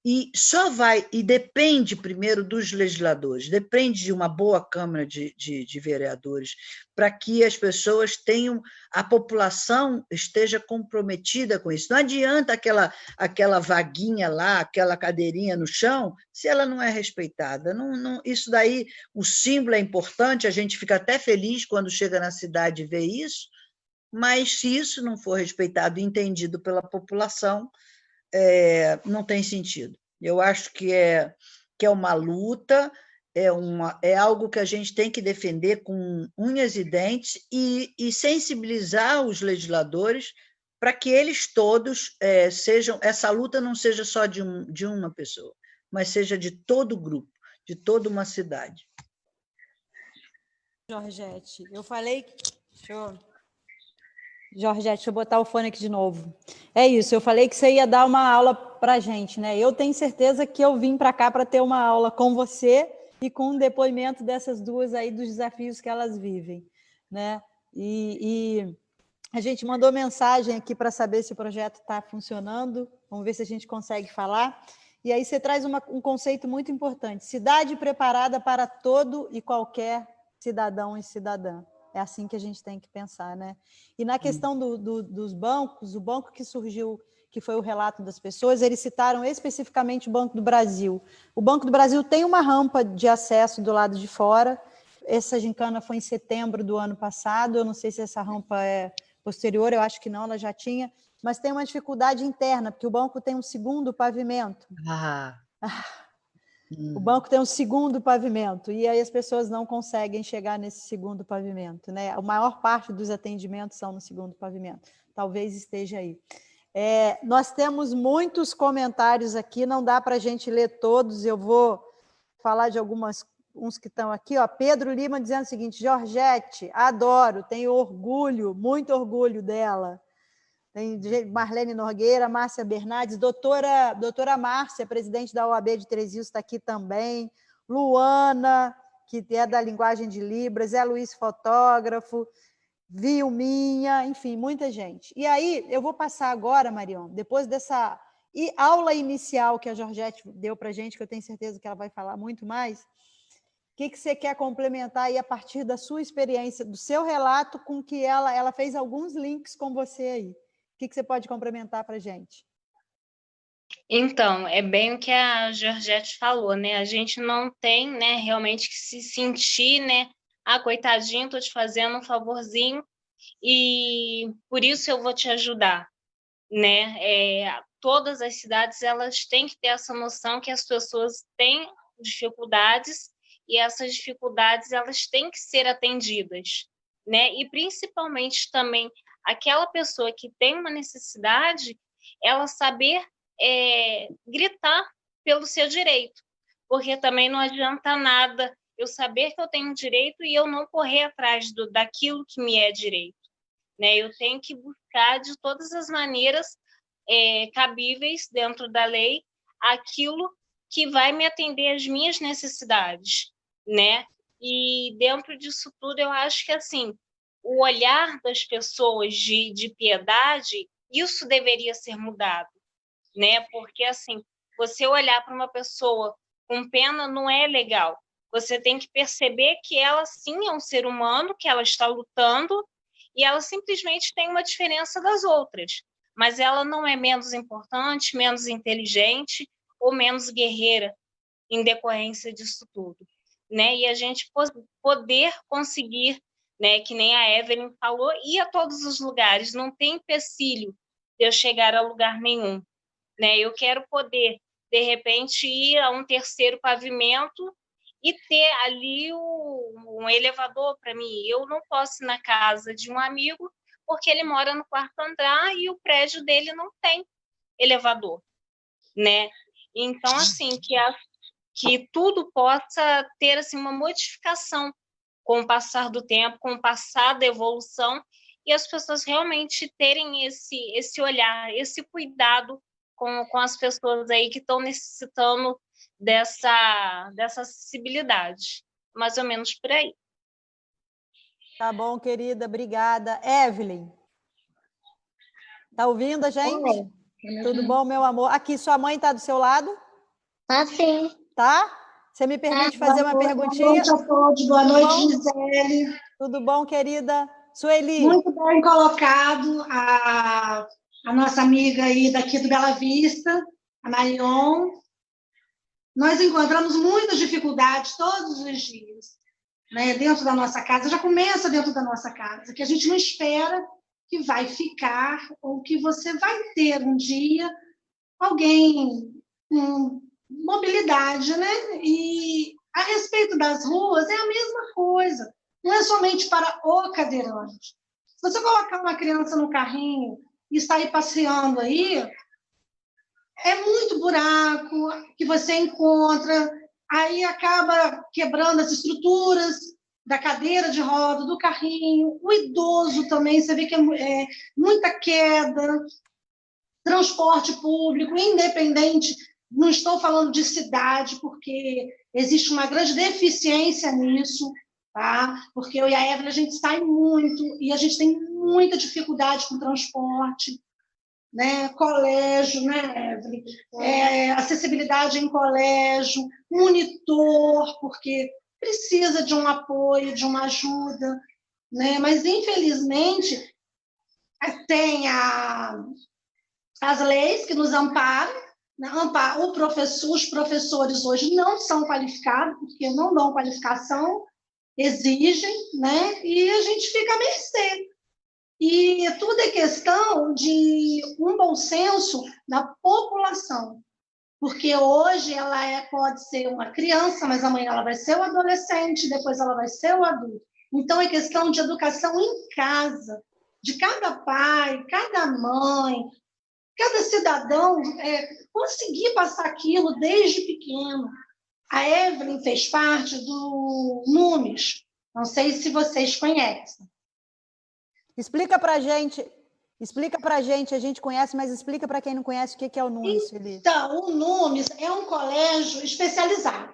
e só vai, e depende primeiro dos legisladores, depende de uma boa Câmara de Vereadores, para que as pessoas tenham, a população esteja comprometida com isso. Não adianta aquela vaguinha lá, aquela cadeirinha no chão, se ela não é respeitada. Isso daí, o símbolo é importante, a gente fica até feliz quando chega na cidade e vê isso, mas se isso não for respeitado e entendido pela população, não tem sentido. Eu acho que é uma luta, é algo que a gente tem que defender com unhas e dentes e sensibilizar os legisladores para que eles todos sejam... Essa luta não seja só de uma pessoa, mas seja de todo o grupo, de toda uma cidade. Georgette, eu falei... Georgette, deixa eu botar o fone aqui de novo. É isso, eu falei que você ia dar uma aula para a gente, né? Eu tenho certeza que eu vim para cá para ter uma aula com você e com um depoimento dessas duas aí, dos desafios que elas vivem, né? E a gente mandou mensagem aqui para saber se o projeto está funcionando, vamos ver se a gente consegue falar. E aí você traz um conceito muito importante, cidade preparada para todo e qualquer cidadão e cidadã. É assim que a gente tem que pensar, né? E na questão dos bancos, o banco que surgiu, que foi o relato das pessoas, eles citaram especificamente o Banco do Brasil. O Banco do Brasil tem uma rampa de acesso do lado de fora. Essa gincana foi em setembro do ano passado. Eu não sei se essa rampa é posterior, eu acho que não, ela já tinha. Mas tem uma dificuldade interna, porque o banco tem um segundo pavimento. O banco tem um segundo pavimento, e aí as pessoas não conseguem chegar nesse segundo pavimento, né? A maior parte dos atendimentos são no segundo pavimento. Talvez esteja aí. Nós temos muitos comentários aqui, não dá para a gente ler todos, eu vou falar de uns que estão aqui. Ó. Pedro Lima dizendo o seguinte: Georgette, adoro, tenho orgulho, muito orgulho dela. Tem Marlene Nogueira, Márcia Bernardes, doutora Márcia, presidente da OAB de Três Rios, está aqui também, Luana, que é da linguagem de Libras, Zé Luiz, fotógrafo, Vilminha, enfim, muita gente. E aí, eu vou passar agora, Marion, depois dessa aula inicial que a Georgette deu para a gente, que eu tenho certeza que ela vai falar muito mais, o que você quer complementar aí a partir da sua experiência, do seu relato, com que ela fez alguns links com você aí. O que você pode complementar para a gente? Então, é bem o que a Georgette falou, né? A gente não tem, né, realmente que se sentir, né? Ah, coitadinho, estou te fazendo um favorzinho e por isso eu vou te ajudar, né? Todas as cidades, elas têm que ter essa noção que as pessoas têm dificuldades e essas dificuldades, elas têm que ser atendidas, né? E principalmente também aquela pessoa que tem uma necessidade, ela saber gritar pelo seu direito, porque também não adianta nada eu saber que eu tenho direito e eu não correr atrás daquilo que me é direito, né? Eu tenho que buscar de todas as maneiras cabíveis dentro da lei aquilo que vai me atender às minhas necessidades, né? E dentro disso tudo, eu acho que assim, o olhar das pessoas de piedade, isso deveria ser mudado, né? Porque assim, você olhar para uma pessoa com pena não é legal. Você tem que perceber que ela sim é um ser humano, que ela está lutando e ela simplesmente tem uma diferença das outras, mas ela não é menos importante, menos inteligente ou menos guerreira em decorrência disso tudo, né? E a gente poder conseguir, né, que nem a Evelyn falou, ir a todos os lugares, não tem empecilho de eu chegar a lugar nenhum, né? Eu quero poder, de repente, ir a um terceiro pavimento e ter ali um elevador para mim. Eu não posso ir na casa de um amigo porque ele mora no quarto andar e o prédio dele não tem, elevador, né? Então, assim, que tudo possa ter assim, uma modificação com o passar do tempo, com o passar da evolução, e as pessoas realmente terem esse olhar, esse cuidado com as pessoas aí que estão necessitando dessa acessibilidade. Mais ou menos por aí. Tá bom, querida, obrigada. Evelyn, tá ouvindo a gente? Tudo bom, meu amor? Aqui, sua mãe tá do seu lado? Tá sim. Tá? Você me permite fazer uma perguntinha? Boa noite a todos, boa noite, Gisele. Tudo bom, querida? Sueli? Muito bem colocado a nossa amiga aí daqui do Bela Vista, a Marion. Nós encontramos muitas dificuldades todos os dias, né, dentro da nossa casa. Já começa dentro da nossa casa, que a gente não espera que vai ficar ou que você vai ter um dia alguém com mobilidade, né? E a respeito das ruas é a mesma coisa. Não é somente para o cadeirante. Se você colocar uma criança no carrinho e sair passeando aí, é muito buraco que você encontra, aí acaba quebrando as estruturas da cadeira de roda, do carrinho. O idoso também, você vê que é muita queda. Transporte público, independente, não estou falando de cidade, porque existe uma grande deficiência nisso, tá? Porque eu e a Evelyn, a gente sai muito e a gente tem muita dificuldade com transporte, né? Colégio, né, Evelyn? Acessibilidade em colégio, monitor, porque precisa de um apoio, de uma ajuda, né? Mas, infelizmente, tem as leis que nos amparam, né? Os professores hoje não são qualificados, porque não dão qualificação, exigem, né? E a gente fica à mercê. E tudo é questão de um bom senso da população, porque hoje ela pode ser uma criança, mas amanhã ela vai ser o adolescente, depois ela vai ser o adulto. Então, é questão de educação em casa, de cada pai, cada mãe, cada cidadão conseguir passar aquilo desde pequeno. A Evelyn fez parte do NUMES, não sei se vocês conhecem. Explica para a gente, a gente conhece, mas explica para quem não conhece o que é o NUMES, Felipe. Então, o NUMES é um colégio especializado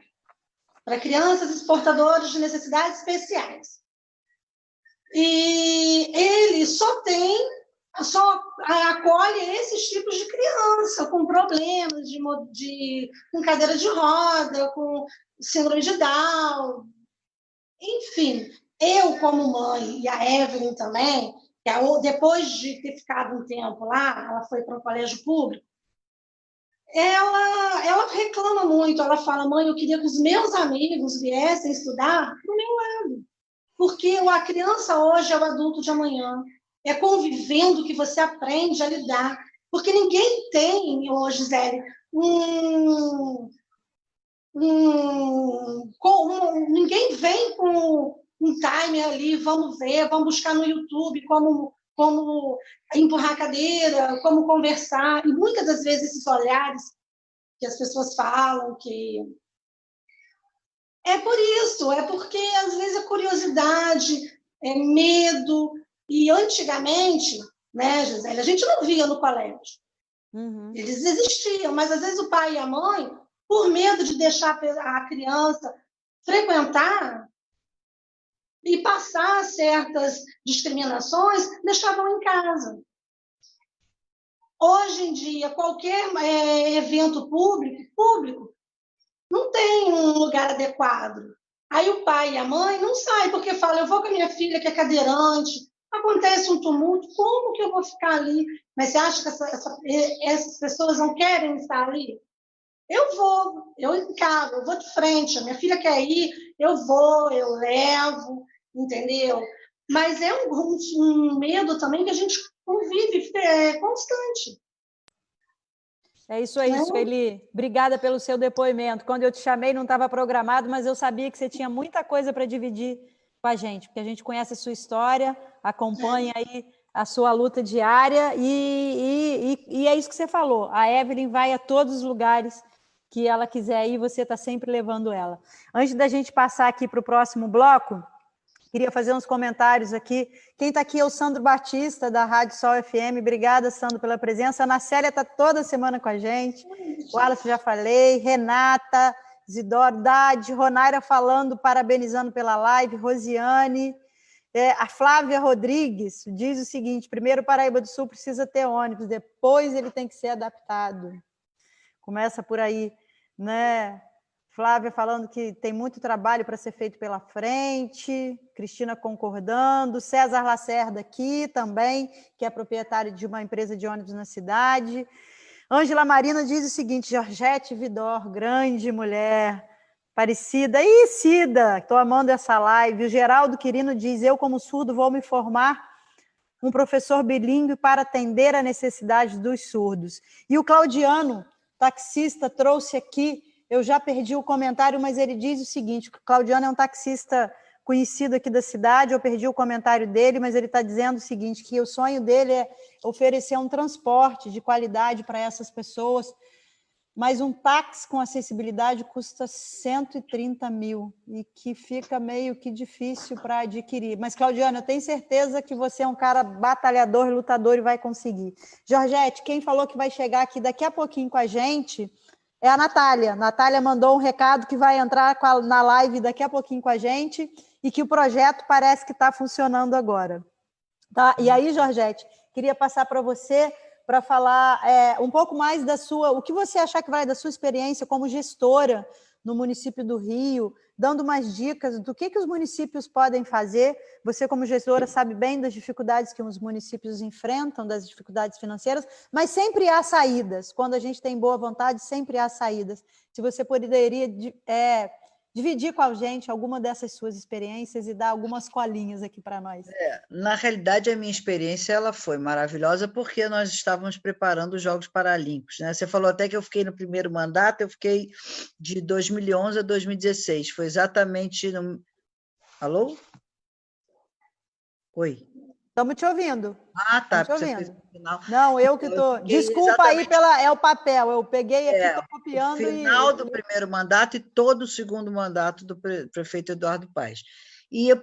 para crianças portadoras de necessidades especiais. E ele só acolhe esses tipos de criança com problemas com cadeira de roda, com síndrome de Down. Enfim, eu como mãe e a Evelyn também, depois de ter ficado um tempo lá, ela foi para um colégio público, ela reclama muito, ela fala: mãe, eu queria que os meus amigos viessem estudar do meu lado, porque a criança hoje é o adulto de amanhã. É convivendo que você aprende a lidar. Porque ninguém tem, Gisele, ninguém vem com um timer ali, vamos ver, vamos buscar no YouTube como empurrar a cadeira, como conversar. E muitas das vezes esses olhares que as pessoas falam que... É por isso, é porque às vezes é curiosidade, é medo. E antigamente, né, Gisele, a gente não via no colégio. Uhum. Eles existiam, mas às vezes o pai e a mãe, por medo de deixar a criança frequentar e passar certas discriminações, deixavam em casa. Hoje em dia, qualquer evento público não tem um lugar adequado. Aí o pai e a mãe não saem, porque falam: eu vou com a minha filha que é cadeirante, acontece um tumulto, como que eu vou ficar ali? Mas você acha que essas pessoas não querem estar ali? Eu encaro, eu vou de frente, a minha filha quer ir, eu vou, eu levo, entendeu? Mas é um medo também que a gente convive constante. É isso aí, Sueli. Obrigada pelo seu depoimento. Quando eu te chamei, não estava programado, mas eu sabia que você tinha muita coisa para dividir com a gente, porque a gente conhece a sua história, acompanha aí a sua luta diária, e é isso que você falou. A Evelyn vai a todos os lugares que ela quiser ir, você está sempre levando ela. Antes da gente passar aqui para o próximo bloco, queria fazer uns comentários aqui. Quem está aqui é o Sandro Batista, da Rádio Sol FM. Obrigada, Sandro, pela presença. A Ana Célia está toda semana com a gente. O Wallace, já falei. Renata, Isidoro, Dade, Ronaira falando, parabenizando pela live. Rosiane. A Flávia Rodrigues diz o seguinte: primeiro, Paraíba do Sul precisa ter ônibus, depois ele tem que ser adaptado. Começa por aí, né? Flávia falando que tem muito trabalho para ser feito pela frente, Cristina concordando, César Lacerda aqui também, que é proprietário de uma empresa de ônibus na cidade. Ângela Marina diz o seguinte: Georgette Vidor, grande mulher, parecida. Ih, Cida, estou amando essa live. O Geraldo Quirino diz: eu, como surdo, vou me formar um professor bilíngue para atender a necessidade dos surdos. E o Claudiano, taxista, trouxe aqui, eu já perdi o comentário, mas ele diz o seguinte: o Claudiano é um taxista conhecido aqui da cidade, eu perdi o comentário dele, mas ele está dizendo o seguinte, que o sonho dele é oferecer um transporte de qualidade para essas pessoas, mas um táxi com acessibilidade custa 130 mil, e que fica meio que difícil para adquirir. Mas, Claudiano, eu tenho certeza que você é um cara batalhador, lutador e vai conseguir. Georgette, quem falou que vai chegar aqui daqui a pouquinho com a gente é a Natália. Natália mandou um recado que vai entrar na live daqui a pouquinho com a gente e que o projeto parece que está funcionando agora. Tá? E aí, Georgette, queria passar para você para falar um pouco mais da sua, o que você achar que vai da sua experiência como gestora no município do Rio, dando umas dicas do que os municípios podem fazer. Você, como gestora, sabe bem das dificuldades que os municípios enfrentam, das dificuldades financeiras, mas sempre há saídas. Quando a gente tem boa vontade, sempre há saídas. Se você poderia dividir com a gente alguma dessas suas experiências e dar algumas colinhas aqui para nós. Na realidade, a minha experiência ela foi maravilhosa porque nós estávamos preparando os Jogos Paralímpicos, né? Você falou até que eu fiquei no primeiro mandato, eu fiquei de 2011 a 2016. Foi exatamente no... Alô? Oi. Estamos te ouvindo. Ah, tá. Estamos te ouvindo. Não, eu que estou... Desculpa aí, é o papel. Eu peguei aqui, estou copiando. O final do primeiro mandato e todo o segundo mandato do prefeito Eduardo Paes. E eu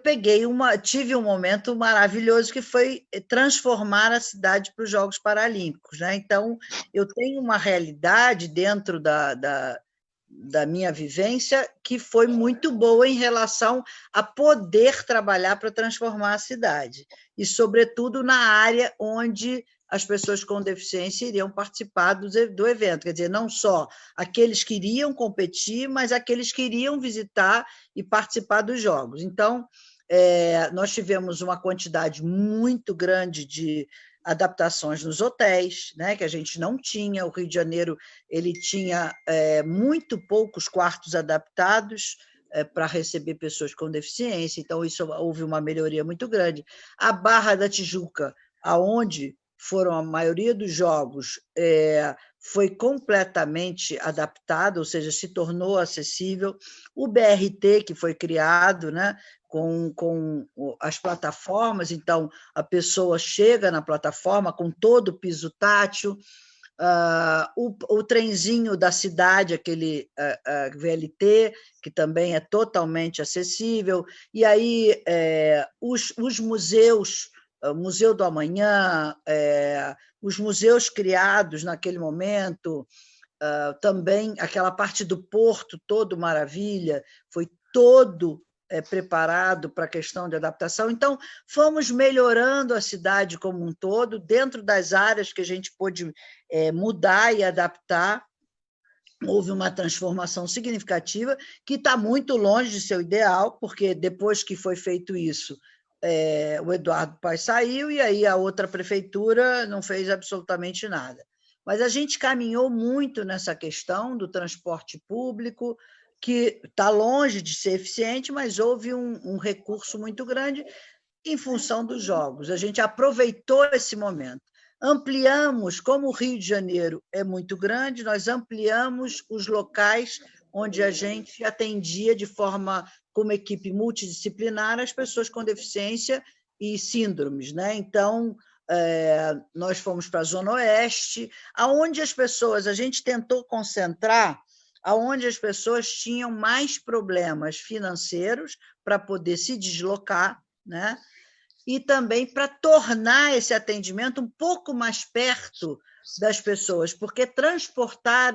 tive um momento maravilhoso que foi transformar a cidade para os Jogos Paralímpicos, né? Então, eu tenho uma realidade dentro da minha vivência que foi muito boa em relação a poder trabalhar para transformar a cidade, e, sobretudo, na área onde as pessoas com deficiência iriam participar do evento, quer dizer, não só aqueles que iriam competir, mas aqueles que iriam visitar e participar dos Jogos. Então, nós tivemos uma quantidade muito grande de adaptações nos hotéis, né, que a gente não tinha. O Rio de Janeiro ele tinha muito poucos quartos adaptados para receber pessoas com deficiência, então isso houve uma melhoria muito grande. A Barra da Tijuca, aonde foram a maioria dos jogos, foi completamente adaptada, ou seja, se tornou acessível. O BRT, que foi criado, né, com as plataformas, então a pessoa chega na plataforma com todo o piso tátil, o trenzinho da cidade, aquele VLT, que também é totalmente acessível, e aí os museus, o Museu do Amanhã, os museus criados naquele momento, também aquela parte do porto, todo maravilha, foi todo preparado para a questão de adaptação. Então, fomos melhorando a cidade como um todo, dentro das áreas que a gente pôde mudar e adaptar. Houve uma transformação significativa, que está muito longe de ser o ideal, porque depois que foi feito isso, o Eduardo Paes saiu, e aí a outra prefeitura não fez absolutamente nada. Mas a gente caminhou muito nessa questão do transporte público, que está longe de ser eficiente, mas houve um recurso muito grande em função dos jogos. A gente aproveitou esse momento. Ampliamos, como o Rio de Janeiro é muito grande, nós ampliamos os locais onde a gente atendia de forma, como equipe multidisciplinar, as pessoas com deficiência e síndromes, né? Então, nós fomos para a Zona Oeste, aonde as pessoas, a gente tentou concentrar aonde as pessoas tinham mais problemas financeiros para poder se deslocar, né? E também para tornar esse atendimento um pouco mais perto das pessoas, porque transportar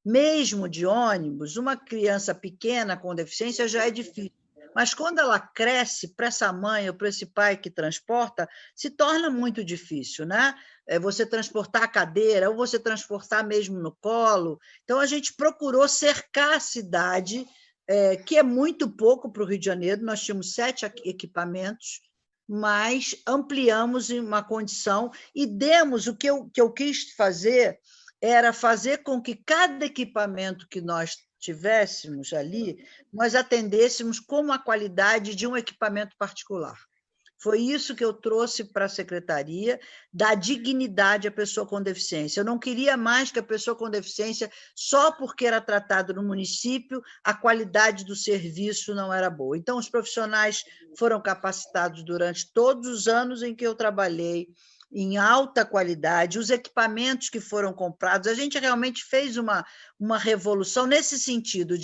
mesmo de ônibus, uma criança pequena com deficiência já é difícil. Mas quando ela cresce, para essa mãe ou para esse pai que transporta, se torna muito difícil, né? Você transportar a cadeira, ou você transportar mesmo no colo. Então, a gente procurou cercar a cidade, que é muito pouco para o Rio de Janeiro, nós tínhamos 7 equipamentos, mas ampliamos em uma condição e demos, o que eu quis fazer era fazer com que cada equipamento que nós tivéssemos ali, nós atendêssemos com a qualidade de um equipamento particular. Foi isso que eu trouxe para a secretaria, dar dignidade à pessoa com deficiência. Eu não queria mais que a pessoa com deficiência, só porque era tratado no município, a qualidade do serviço não era boa. Então, os profissionais foram capacitados durante todos os anos em que eu trabalhei, em alta qualidade, os equipamentos que foram comprados, a gente realmente fez uma revolução nesse sentido,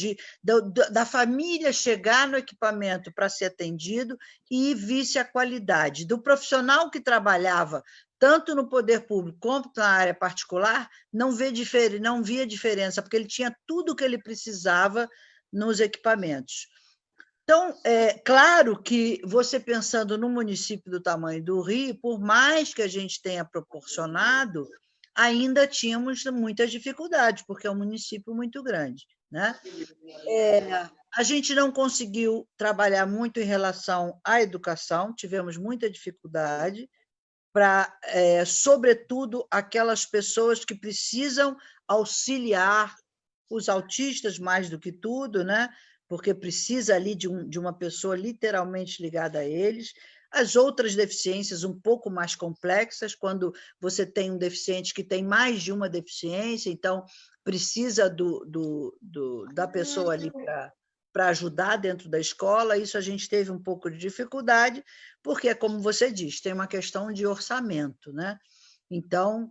da família chegar no equipamento para ser atendido e visse a qualidade. Do profissional que trabalhava tanto no poder público quanto na área particular, não via diferença, porque ele tinha tudo o que ele precisava nos equipamentos. Então, claro que você pensando no município do tamanho do Rio, por mais que a gente tenha proporcionado, ainda tínhamos muitas dificuldades, porque é um município muito grande, né? A gente não conseguiu trabalhar muito em relação à educação, tivemos muita dificuldade para, sobretudo, aquelas pessoas que precisam auxiliar os autistas mais do que tudo, né? Porque precisa ali de uma pessoa literalmente ligada a eles. As outras deficiências um pouco mais complexas, quando você tem um deficiente que tem mais de uma deficiência, então precisa da pessoa ali para ajudar dentro da escola. Isso a gente teve um pouco de dificuldade, porque, como você diz, tem uma questão de orçamento, né? Então,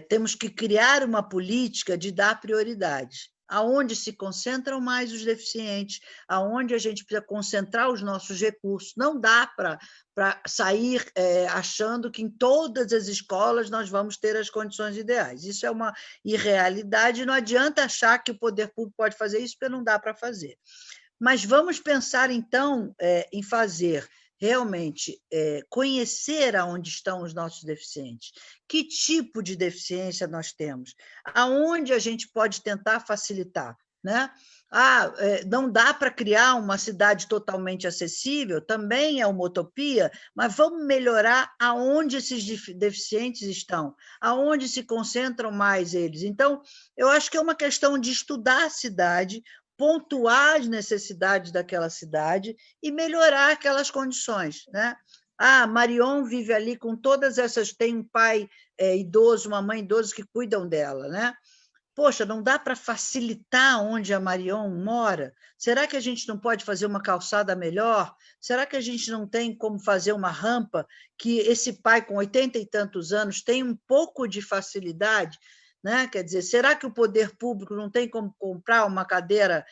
temos que criar uma política de dar prioridade. Aonde se concentram mais os deficientes, aonde a gente precisa concentrar os nossos recursos. Não dá para sair achando que em todas as escolas nós vamos ter as condições ideais. Isso é uma irrealidade, não adianta achar que o poder público pode fazer isso, porque não dá para fazer. Mas vamos pensar, então, em fazer realmente conhecer aonde estão os nossos deficientes, que tipo de deficiência nós temos, aonde a gente pode tentar facilitar, né? Não dá para criar uma cidade totalmente acessível, também é uma utopia, mas vamos melhorar aonde esses deficientes estão, aonde se concentram mais eles. Então, eu acho que é uma questão de estudar a cidade, pontuar as necessidades daquela cidade e melhorar aquelas condições, né? Marion vive ali com todas essas, tem um pai idoso, uma mãe idosa que cuidam dela, né? Poxa, não dá para facilitar onde a Marion mora? Será que a gente não pode fazer uma calçada melhor? Será que a gente não tem como fazer uma rampa que esse pai com 80 e tantos anos tem um pouco de facilidade? Né? Quer dizer, será que o poder público não tem como comprar uma cadeira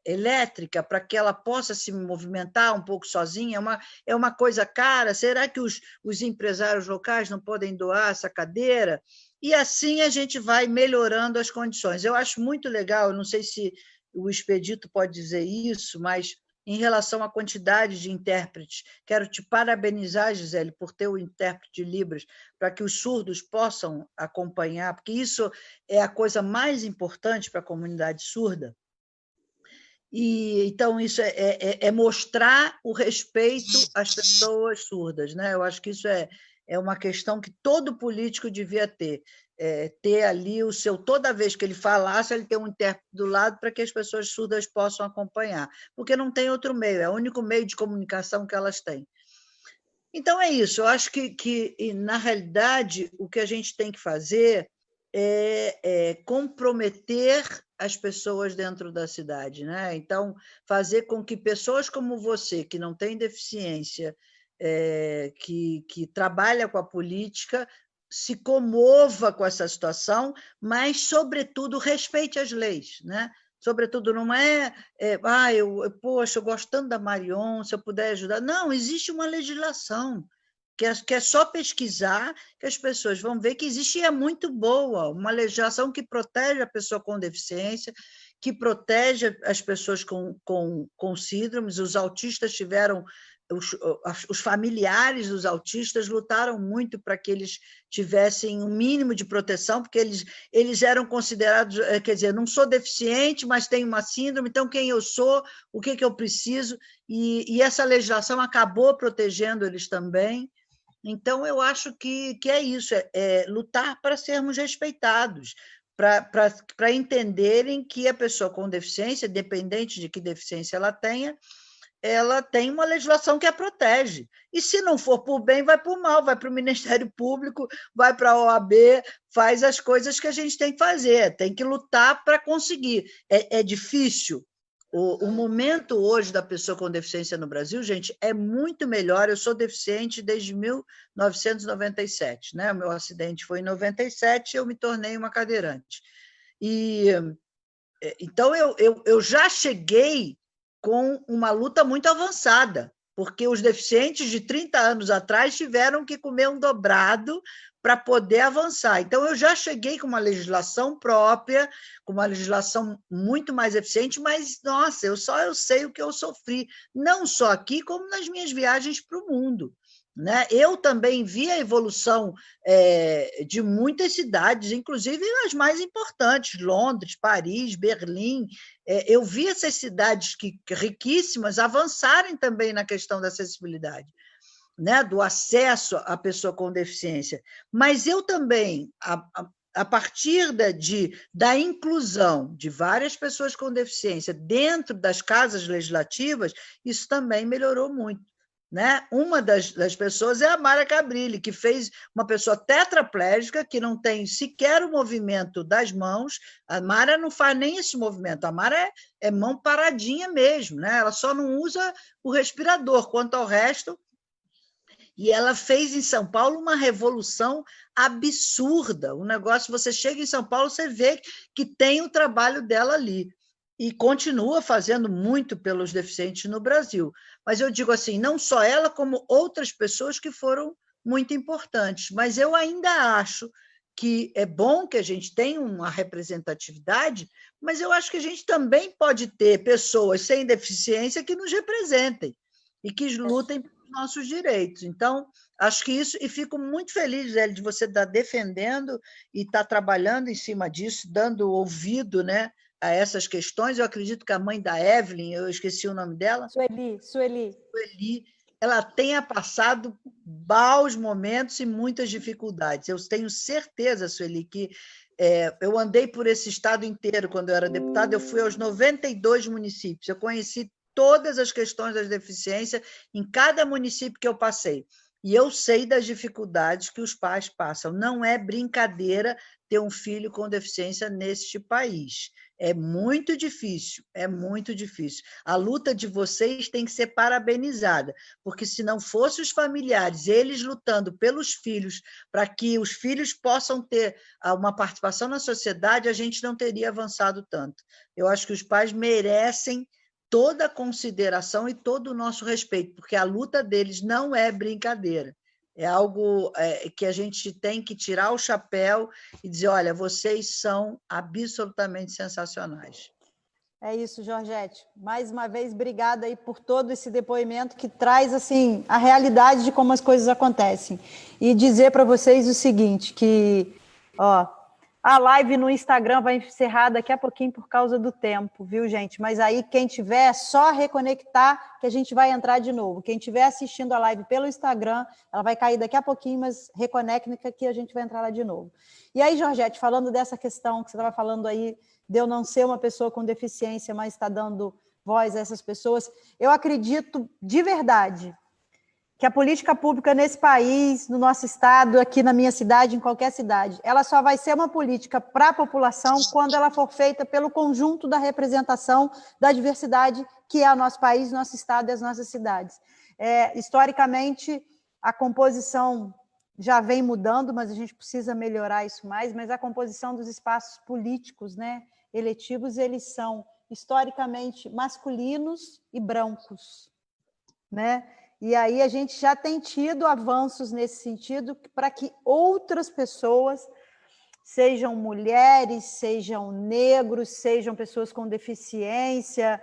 elétrica para que ela possa se movimentar um pouco sozinha? É uma coisa cara? Será que os empresários locais não podem doar essa cadeira? E assim a gente vai melhorando as condições. Eu acho muito legal, eu não sei se o Expedito pode dizer isso, mas em relação à quantidade de intérpretes, quero te parabenizar, Gisele, por ter o intérprete de Libras, para que os surdos possam acompanhar, porque isso é a coisa mais importante para a comunidade surda. Então, isso é mostrar o respeito às pessoas surdas, né? Eu acho que isso é uma questão que todo político devia ter. Ter ali toda vez que ele falasse, ele ter um intérprete do lado para que as pessoas surdas possam acompanhar, porque não tem outro meio, é o único meio de comunicação que elas têm. Então, é isso, eu acho que na realidade, o que a gente tem que fazer é comprometer as pessoas dentro da cidade, né? Então, fazer com que pessoas como você, que não têm deficiência, que trabalha com a política se comova com essa situação, mas, sobretudo, respeite as leis, né? Sobretudo, não poxa, eu gosto tanto da Marion, se eu puder ajudar. Não, existe uma legislação, que é só pesquisar, que as pessoas vão ver que existe, e é muito boa, uma legislação que protege a pessoa com deficiência, que protege as pessoas com síndromes. Os autistas tiveram... Os familiares dos autistas lutaram muito para que eles tivessem um mínimo de proteção, porque eles eram considerados, quer dizer, não sou deficiente, mas tenho uma síndrome, então quem eu sou, o que eu preciso, e essa legislação acabou protegendo eles também. Então, eu acho que é isso, lutar para sermos respeitados, para entenderem que a pessoa com deficiência, independente de que deficiência ela tem uma legislação que a protege. E, se não for por bem, vai por mal, vai para o Ministério Público, vai para a OAB, faz as coisas que a gente tem que fazer, tem que lutar para conseguir. É difícil. O momento hoje da pessoa com deficiência no Brasil, gente, é muito melhor. Eu sou deficiente desde 1997, né? O meu acidente foi em 97 e eu me tornei uma cadeirante. Então, eu já cheguei com uma luta muito avançada, porque os deficientes de 30 anos atrás tiveram que comer um dobrado para poder avançar. Então, eu já cheguei com uma legislação própria, com uma legislação muito mais eficiente, mas, nossa, eu sei o que eu sofri, não só aqui, como nas minhas viagens para o mundo. Né? Eu também vi a evolução de muitas cidades, inclusive as mais importantes, Londres, Paris, Berlim. Eu vi essas cidades riquíssimas avançarem também na questão da acessibilidade, né? Do acesso à pessoa com deficiência. Mas eu também, a partir da inclusão de várias pessoas com deficiência dentro das casas legislativas, isso também melhorou muito. Né? Uma das pessoas é a Mara Cabrilli, que fez uma pessoa tetraplégica, que não tem sequer o movimento das mãos. A Mara não faz nem esse movimento, a Mara é mão paradinha mesmo, né? Ela só não usa o respirador, quanto ao resto. E ela fez em São Paulo uma revolução absurda. O negócio, você chega em São Paulo, você vê que tem o trabalho dela ali. E continua fazendo muito pelos deficientes no Brasil. Mas eu digo assim, não só ela, como outras pessoas que foram muito importantes. Mas eu ainda acho que é bom que a gente tenha uma representatividade, mas eu acho que a gente também pode ter pessoas sem deficiência que nos representem e que lutem pelos nossos direitos. Então, acho que isso, e fico muito feliz, Zélia, de você estar defendendo e estar trabalhando em cima disso, dando ouvido, né, a essas questões. Eu acredito que a mãe da Evelyn, eu esqueci o nome dela. Sueli, ela tenha passado maus momentos e muitas dificuldades. Eu tenho certeza, Sueli, que eu andei por esse estado inteiro quando eu era deputada, eu fui aos 92 municípios, eu conheci todas as questões das deficiências em cada município que eu passei. E eu sei das dificuldades que os pais passam. Não é brincadeira ter um filho com deficiência neste país. É muito difícil, é muito difícil. A luta de vocês tem que ser parabenizada, porque se não fossem os familiares, eles lutando pelos filhos, para que os filhos possam ter uma participação na sociedade, a gente não teria avançado tanto. Eu acho que os pais merecem toda a consideração e todo o nosso respeito, porque a luta deles não é brincadeira. É algo que a gente tem que tirar o chapéu e dizer, olha, vocês são absolutamente sensacionais. É isso, Georgette. Mais uma vez, obrigada aí por todo esse depoimento que traz assim a realidade de como as coisas acontecem. E dizer para vocês o seguinte, que a live no Instagram vai encerrar daqui a pouquinho por causa do tempo, viu, gente? Mas aí, quem tiver, é só reconectar que a gente vai entrar de novo. Quem estiver assistindo a live pelo Instagram, ela vai cair daqui a pouquinho, mas reconecta que a gente vai entrar lá de novo. E aí, Georgette, falando dessa questão que você estava falando aí, de eu não ser uma pessoa com deficiência, mas está dando voz a essas pessoas, eu acredito de verdade que a política pública nesse país, no nosso estado, aqui na minha cidade, em qualquer cidade, ela só vai ser uma política para a população quando ela for feita pelo conjunto da representação da diversidade que é o nosso país, nosso estado e as nossas cidades. Historicamente, a composição já vem mudando, mas a gente precisa melhorar isso mais, mas a composição dos espaços políticos, né, eletivos, eles são historicamente masculinos e brancos, né? E aí a gente já tem tido avanços nesse sentido para que outras pessoas, sejam mulheres, sejam negros, sejam pessoas com deficiência,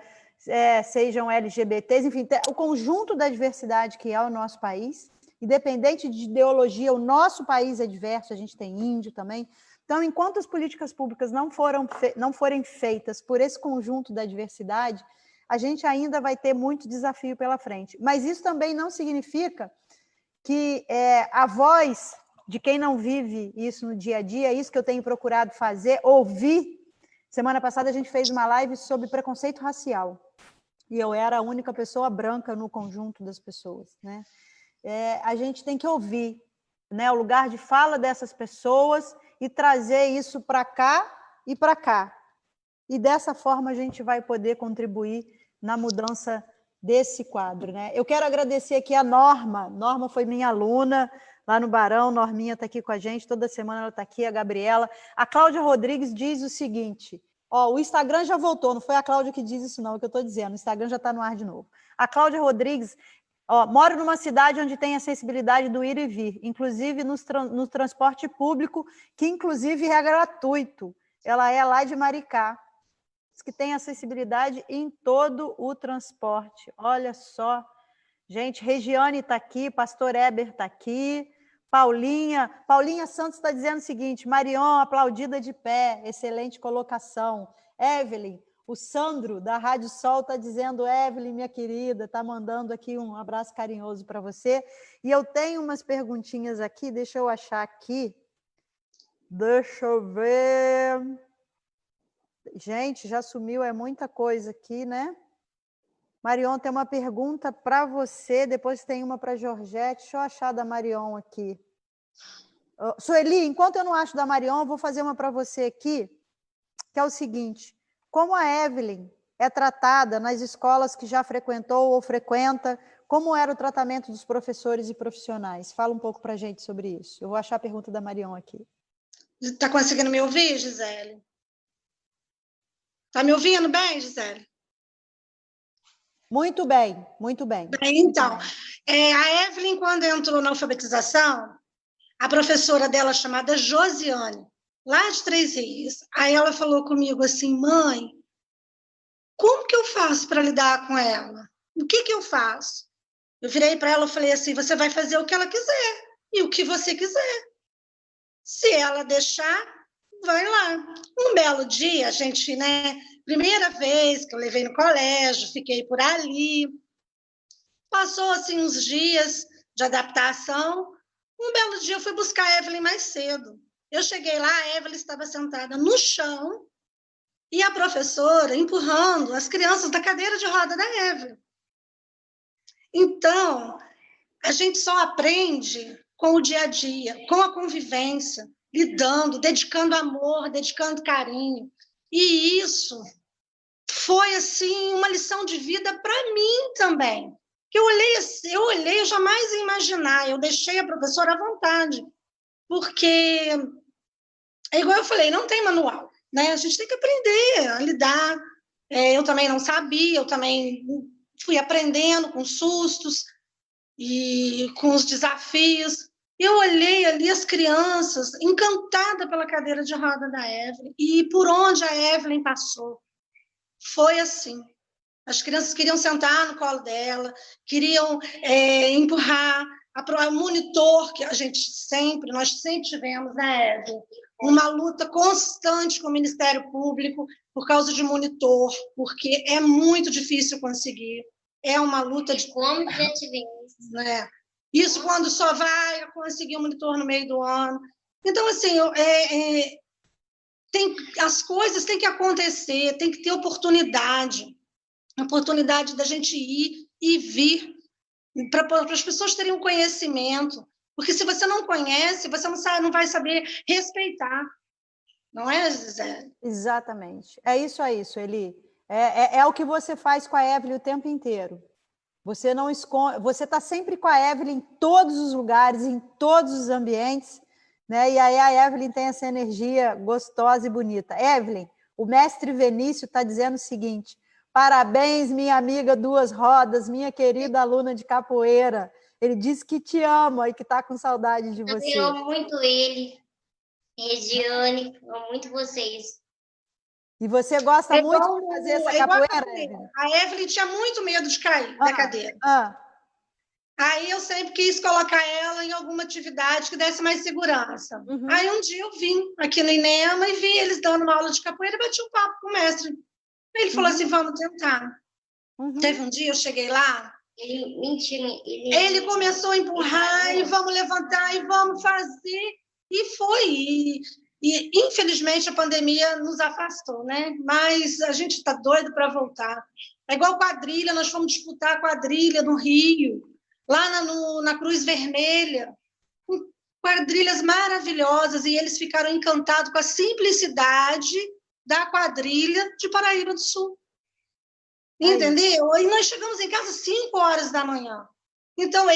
sejam LGBTs, enfim, o conjunto da diversidade que é o nosso país, independente de ideologia, o nosso país é diverso, a gente tem índio também. Então, enquanto as políticas públicas não forem feitas por esse conjunto da diversidade, a gente ainda vai ter muito desafio pela frente. Mas isso também não significa que a voz de quem não vive isso no dia a dia, é isso que eu tenho procurado fazer, ouvir. Semana passada a gente fez uma live sobre preconceito racial, e eu era a única pessoa branca no conjunto das pessoas, né? A gente tem que ouvir, né, o lugar de fala dessas pessoas e trazer isso para cá e para cá. E dessa forma a gente vai poder contribuir na mudança desse quadro, né? Eu quero agradecer aqui a Norma. Norma foi minha aluna lá no Barão. Norminha está aqui com a gente, toda semana ela está aqui, a Gabriela. A Cláudia Rodrigues diz o seguinte: o Instagram já voltou, não foi a Cláudia que diz isso não, é o que eu estou dizendo, o Instagram já está no ar de novo. A Cláudia Rodrigues, moro numa cidade onde tem acessibilidade do ir e vir, inclusive no transporte público, que inclusive é gratuito. Ela é lá de Maricá, que tem acessibilidade em todo o transporte. Olha só, gente, Regiane está aqui, Pastor Eber está aqui, Paulinha Santos está dizendo o seguinte: Marion, aplaudida de pé, excelente colocação. Evelyn, o Sandro, da Rádio Sol, está dizendo: Evelyn, minha querida, está mandando aqui um abraço carinhoso para você. E eu tenho umas perguntinhas aqui, deixa eu achar aqui. Deixa eu ver. Gente, já sumiu, é muita coisa aqui, né? Marion, tem uma pergunta para você, depois tem uma para a Georgette. Deixa eu achar da Marion aqui. Sueli, enquanto eu não acho da Marion, eu vou fazer uma para você aqui, que é o seguinte: como a Evelyn é tratada nas escolas que já frequentou ou frequenta, como era o tratamento dos professores e profissionais? Fala um pouco para a gente sobre isso. Eu vou achar a pergunta da Marion aqui. Está conseguindo me ouvir, Gisele? Está me ouvindo bem, Gisele? Muito bem, muito bem. Então, a Evelyn, quando entrou na alfabetização, a professora dela, chamada Josiane, lá de Três Rios, aí ela falou comigo assim: mãe, como que eu faço para lidar com ela? O que eu faço? Eu virei para ela e falei assim: você vai fazer o que ela quiser e o que você quiser. Se ela deixar, vai lá. Um belo dia, a gente, né? Primeira vez que eu levei no colégio, fiquei por ali. Passou assim uns dias de adaptação. Um belo dia eu fui buscar a Evelyn mais cedo. Eu cheguei lá, a Evelyn estava sentada no chão e a professora empurrando as crianças da cadeira de roda da Evelyn. Então, a gente só aprende com o dia a dia, com a convivência, lidando, dedicando amor, dedicando carinho. E isso foi assim uma lição de vida para mim também. Que eu olhei, eu jamais ia imaginar, eu deixei a professora à vontade, porque é igual eu falei, não tem manual, né? A gente tem que aprender a lidar. Eu também não sabia, eu também fui aprendendo com sustos e com os desafios. Eu olhei ali as crianças, encantada pela cadeira de roda da Evelyn, e por onde a Evelyn passou. Foi assim. As crianças queriam sentar no colo dela, queriam empurrar o monitor, que nós sempre tivemos, né, Evelyn? Uma luta constante com o Ministério Público por causa de monitor, porque é muito difícil conseguir. É uma luta de... Como já tivemos. Né? Isso quando só vai conseguir um monitor no meio do ano. Então, assim, as coisas têm que acontecer, tem que ter oportunidade da gente ir e vir, para as pessoas terem um conhecimento, porque se você não conhece, você não vai saber respeitar, não é, Gisele? Exatamente. É isso aí, Sueli. É o que você faz com a Evelyn o tempo inteiro. Você não esconde, você está sempre com a Evelyn em todos os lugares, em todos os ambientes, né? E aí a Evelyn tem essa energia gostosa e bonita. Evelyn, o mestre Venício está dizendo o seguinte: parabéns, minha amiga Duas Rodas, minha querida aluna de capoeira. Ele disse que te ama e que está com saudade de você. Eu amo muito ele, Regiane, amo muito vocês. E você gosta muito de fazer essa capoeira, Evelyn? A Evelyn tinha muito medo de cair da cadeira. Aí eu sempre quis colocar ela em alguma atividade que desse mais segurança. Aí um dia eu vim aqui no INEMA e vi eles dando uma aula de capoeira e bati um papo com o mestre. Ele falou assim, vamos tentar. Teve um dia, eu cheguei lá, ele começou a empurrar e vamos levantar e vamos fazer. E foi. E infelizmente a pandemia nos afastou, né? Mas a gente está doido para voltar. É igual quadrilha, nós fomos disputar a quadrilha no Rio, lá na Cruz Vermelha, com quadrilhas maravilhosas, e eles ficaram encantados com a simplicidade da quadrilha de Paraíba do Sul. Entendeu? E nós chegamos em casa às 5 horas da manhã. Então,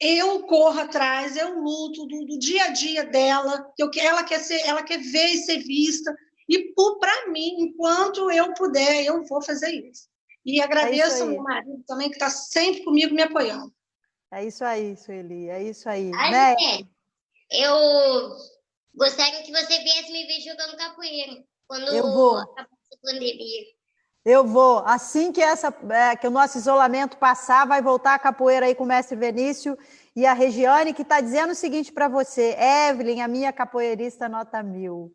eu corro atrás, eu luto do dia a dia dela, ela quer ver e ser vista, e para mim, enquanto eu puder, eu vou fazer isso. E agradeço ao meu marido também, que está sempre comigo, me apoiando. É isso aí, Sueli, é isso aí. Né? Eu gostaria que você viesse me ver jogando capoeira, quando acabar essa pandemia. Eu vou. Assim que o nosso isolamento passar, vai voltar a capoeira aí com o mestre Venício e a Regiane, que está dizendo o seguinte para você: Evelyn, a minha capoeirista nota 1000.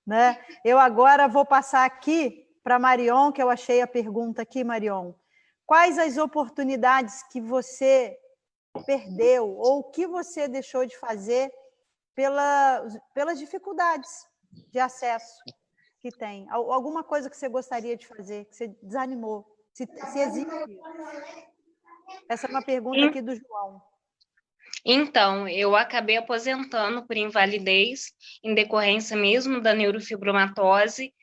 Né? Eu agora vou passar aqui para Marion, que eu achei a pergunta aqui, Marion. Quais as oportunidades que você perdeu ou o que você deixou de fazer pelas dificuldades de acesso que tem? Alguma coisa que você gostaria de fazer, que você desanimou? Se existe. Essa é uma pergunta aqui do João. Então, eu acabei aposentando por invalidez, em decorrência mesmo da neurofibromatose,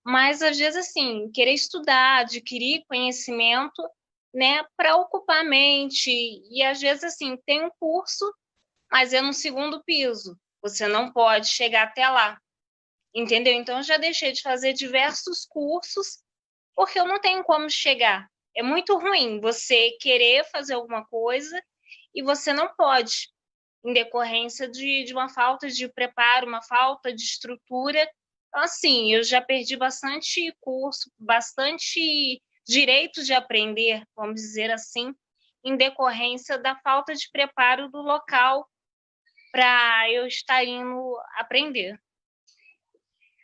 mas às vezes, assim, querer estudar, adquirir conhecimento, né, para ocupar a mente, e às vezes, assim, tem um curso, mas é no segundo piso, você não pode chegar até lá, entendeu? Então, eu já deixei de fazer diversos cursos, porque eu não tenho como chegar. É muito ruim você querer fazer alguma coisa e você não pode, em decorrência de uma falta de preparo, uma falta de estrutura. Então, assim, eu já perdi bastante curso, bastante direito de aprender, vamos dizer assim, em decorrência da falta de preparo do local para eu estar indo aprender.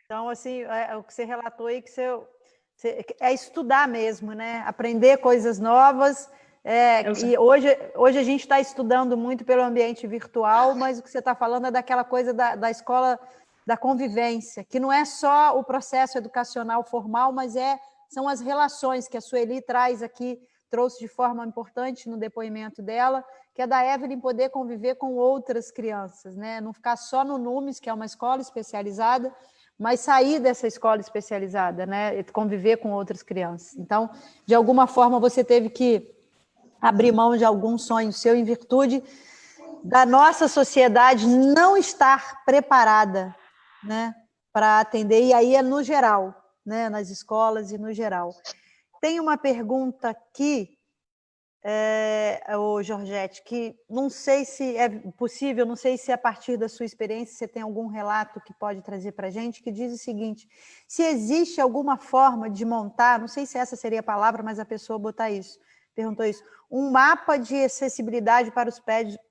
Então, assim, o que você relatou aí, que é estudar mesmo, né? Aprender coisas novas. E hoje a gente está estudando muito pelo ambiente virtual, mas o que você está falando é daquela coisa da escola da convivência, que não é só o processo educacional formal, mas são as relações que a Sueli traz aqui, trouxe de forma importante no depoimento dela, que é da Evelyn poder conviver com outras crianças, né? Não ficar só no NUMES, que é uma escola especializada, mas sair dessa escola especializada, né? Conviver com outras crianças. Então, de alguma forma, você teve que abrir mão de algum sonho seu em virtude da nossa sociedade não estar preparada, né, para atender, e aí é no geral, né, nas escolas e no geral. Tem uma pergunta aqui, Georgette, que não sei se é possível, não sei se a partir da sua experiência você tem algum relato que pode trazer para a gente, que diz o seguinte: se existe alguma forma de montar, não sei se essa seria a palavra, mas a pessoa perguntou isso, um mapa de acessibilidade para os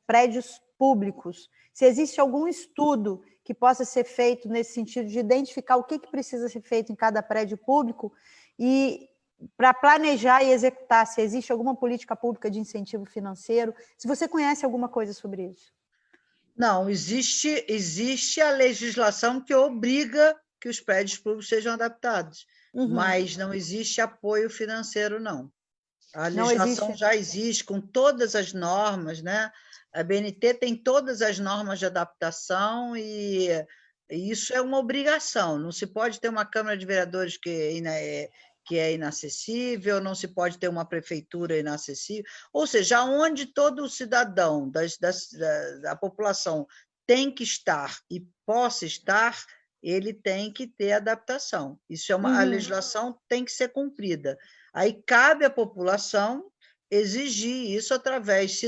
prédios públicos. Se existe algum estudo que possa ser feito nesse sentido de identificar o que precisa ser feito em cada prédio público e para planejar e executar, se existe alguma política pública de incentivo financeiro, se você conhece alguma coisa sobre isso. Não, existe a legislação que obriga que os prédios públicos sejam adaptados, mas não existe apoio financeiro, não. A legislação já existe com todas as normas, né? A BNT tem todas as normas de adaptação e isso é uma obrigação. Não se pode ter uma Câmara de Vereadores que que é inacessível, não se pode ter uma prefeitura inacessível, ou seja, onde todo cidadão da população tem que estar e possa estar, ele tem que ter adaptação. Isso é a legislação tem que ser cumprida. Aí cabe à população exigir isso através,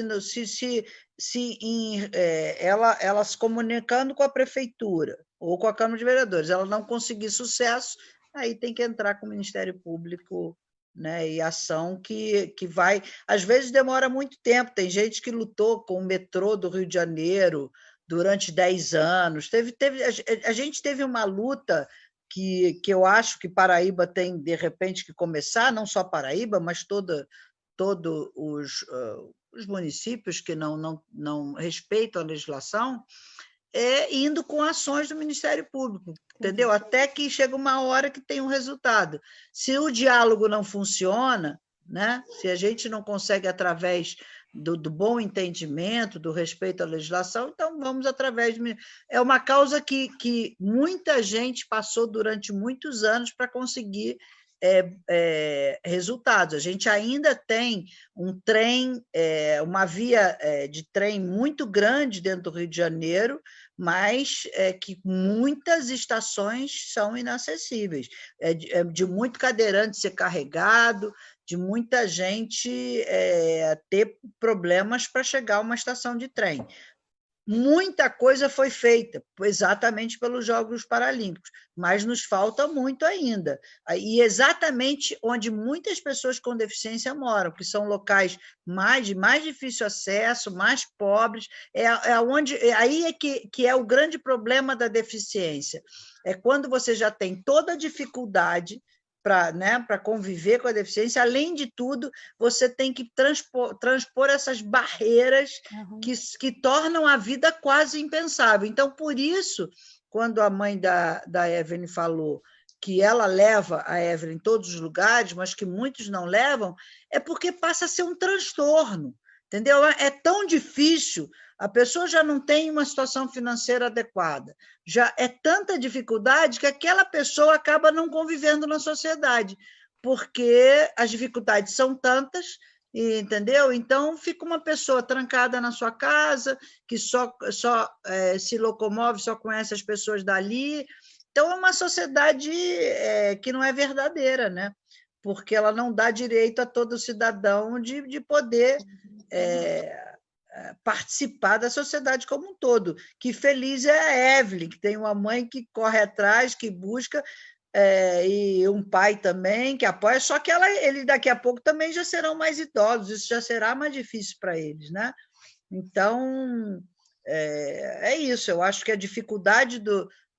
ela se comunicando com a prefeitura ou com a Câmara de Vereadores, ela não conseguir sucesso, aí tem que entrar com o Ministério Público, né, e ação que vai... Às vezes demora muito tempo, tem gente que lutou com o metrô do Rio de Janeiro durante 10 anos. A gente teve uma luta que eu acho que Paraíba tem, de repente, que começar, não só Paraíba, mas todos os municípios que não respeitam a legislação, indo com ações do Ministério Público, entendeu? Até que chega uma hora que tem um resultado. Se o diálogo não funciona, né? Se a gente não consegue, através do bom entendimento, do respeito à legislação, então vamos através de... É uma causa que muita gente passou durante muitos anos para conseguir resultados. A gente ainda tem um trem, uma via de trem muito grande dentro do Rio de Janeiro, mas que muitas estações são inacessíveis, de muito cadeirante ser carregado, de muita gente ter problemas para chegar a uma estação de trem. Muita coisa foi feita, exatamente pelos Jogos Paralímpicos, mas nos falta muito ainda. E exatamente onde muitas pessoas com deficiência moram, que são locais de mais difícil acesso, mais pobres, aí é que é o grande problema da deficiência. É quando você já tem toda a dificuldade para conviver com a deficiência, além de tudo, você tem que transpor essas barreiras que tornam a vida quase impensável. Então, por isso, quando a mãe da Evelyn falou que ela leva a Evelyn em todos os lugares, mas que muitos não levam, é porque passa a ser um transtorno, entendeu? É tão difícil, a pessoa já não tem uma situação financeira adequada, já é tanta dificuldade que aquela pessoa acaba não convivendo na sociedade, porque as dificuldades são tantas, entendeu? Então, fica uma pessoa trancada na sua casa, que só se locomove, só conhece as pessoas dali. Então, é uma sociedade que não é verdadeira, né? Porque ela não dá direito a todo cidadão de poder... participar da sociedade como um todo. Que feliz é a Evelyn, que tem uma mãe que corre atrás, que busca, e um pai também que apoia, só que eles daqui a pouco também já serão mais idosos, isso já será mais difícil para eles, né? Então, é isso, eu acho que a dificuldade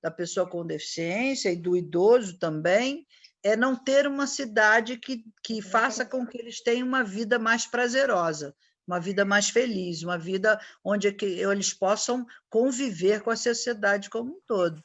da pessoa com deficiência e do idoso também é não ter uma cidade que faça com que eles tenham uma vida mais prazerosa, uma vida mais feliz, uma vida onde eles possam conviver com a sociedade como um todo.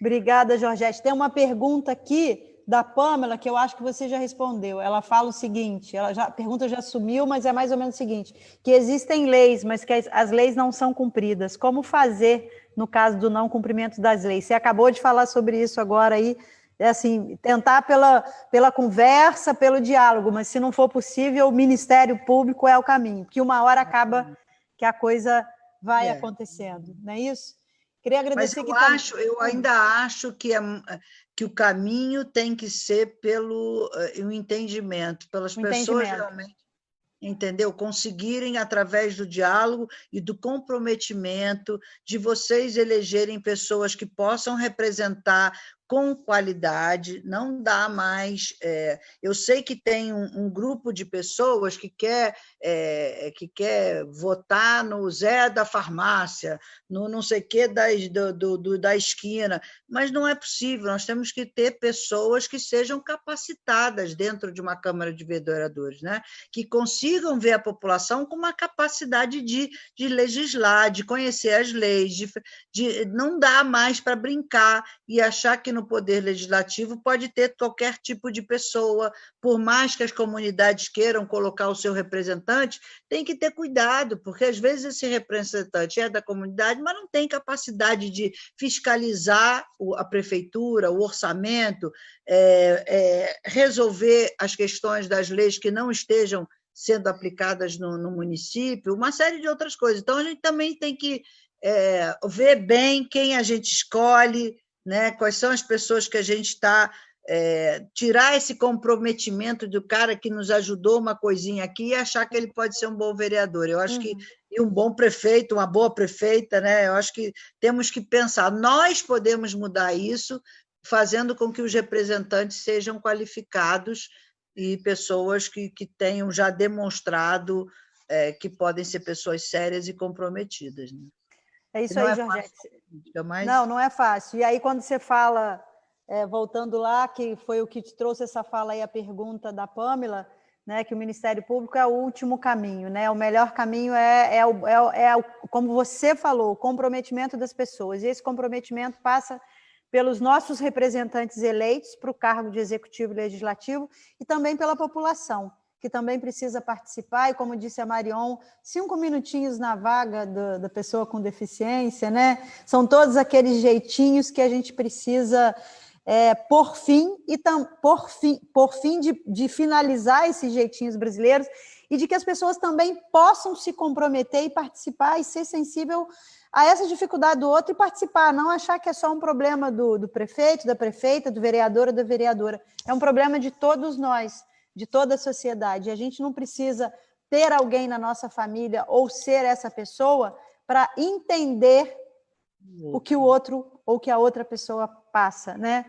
Obrigada, Georgette. Tem uma pergunta aqui da Pâmela que eu acho que você já respondeu. Ela fala o seguinte, a pergunta já sumiu, mas é mais ou menos o seguinte, que existem leis, mas que as leis não são cumpridas. Como fazer no caso do não cumprimento das leis? Você acabou de falar sobre isso agora aí, assim, tentar pela conversa, pelo diálogo, mas se não for possível, o Ministério Público é o caminho, porque uma hora acaba que a coisa vai acontecendo, não é isso? Queria agradecer. Mas eu ainda acho que o caminho tem que ser pelo entendimento, pelas pessoas realmente, entendeu? Conseguirem, através do diálogo e do comprometimento, de vocês elegerem pessoas que possam representar com qualidade, não dá mais... eu sei que tem um grupo de pessoas que quer votar no Zé da farmácia, no não sei o quê da esquina, mas não é possível, nós temos que ter pessoas que sejam capacitadas dentro de uma Câmara de Vereadores, né? Que consigam ver a população com uma capacidade de legislar, de conhecer as leis, não dá mais para brincar e achar que no Poder Legislativo pode ter qualquer tipo de pessoa, por mais que as comunidades queiram colocar o seu representante, tem que ter cuidado, porque às vezes esse representante é da comunidade, mas não tem capacidade de fiscalizar a prefeitura, o orçamento, resolver as questões das leis que não estejam sendo aplicadas no município, uma série de outras coisas. Então, a gente também tem que ver bem quem a gente escolhe, né? Quais são as pessoas que a gente está... tirar esse comprometimento do cara que nos ajudou uma coisinha aqui e achar que ele pode ser um bom vereador. Eu acho que e um bom prefeito, uma boa prefeita, né? Eu acho que temos que pensar, nós podemos mudar isso, fazendo com que os representantes sejam qualificados e pessoas que tenham já demonstrado que podem ser pessoas sérias e comprometidas. Né? É isso aí, Georgette. Mas... Não é fácil. E aí, quando você fala, voltando lá, que foi o que te trouxe essa fala aí, a pergunta da Pâmela, né, que o Ministério Público é o último caminho, né? O melhor caminho como você falou, o comprometimento das pessoas. E esse comprometimento passa pelos nossos representantes eleitos para o cargo de executivo e legislativo e também pela população, que também precisa participar, e como disse a Marion, 5 minutinhos na vaga da pessoa com deficiência, né? São todos aqueles jeitinhos que a gente precisa por fim de finalizar esses jeitinhos brasileiros e de que as pessoas também possam se comprometer e participar e ser sensível a essa dificuldade do outro e participar, não achar que é só um problema do prefeito, da prefeita, do vereador ou da vereadora. É um problema de todos nós, de toda a sociedade. A gente não precisa ter alguém na nossa família ou ser essa pessoa para entender o que o outro ou que a outra pessoa passa, né?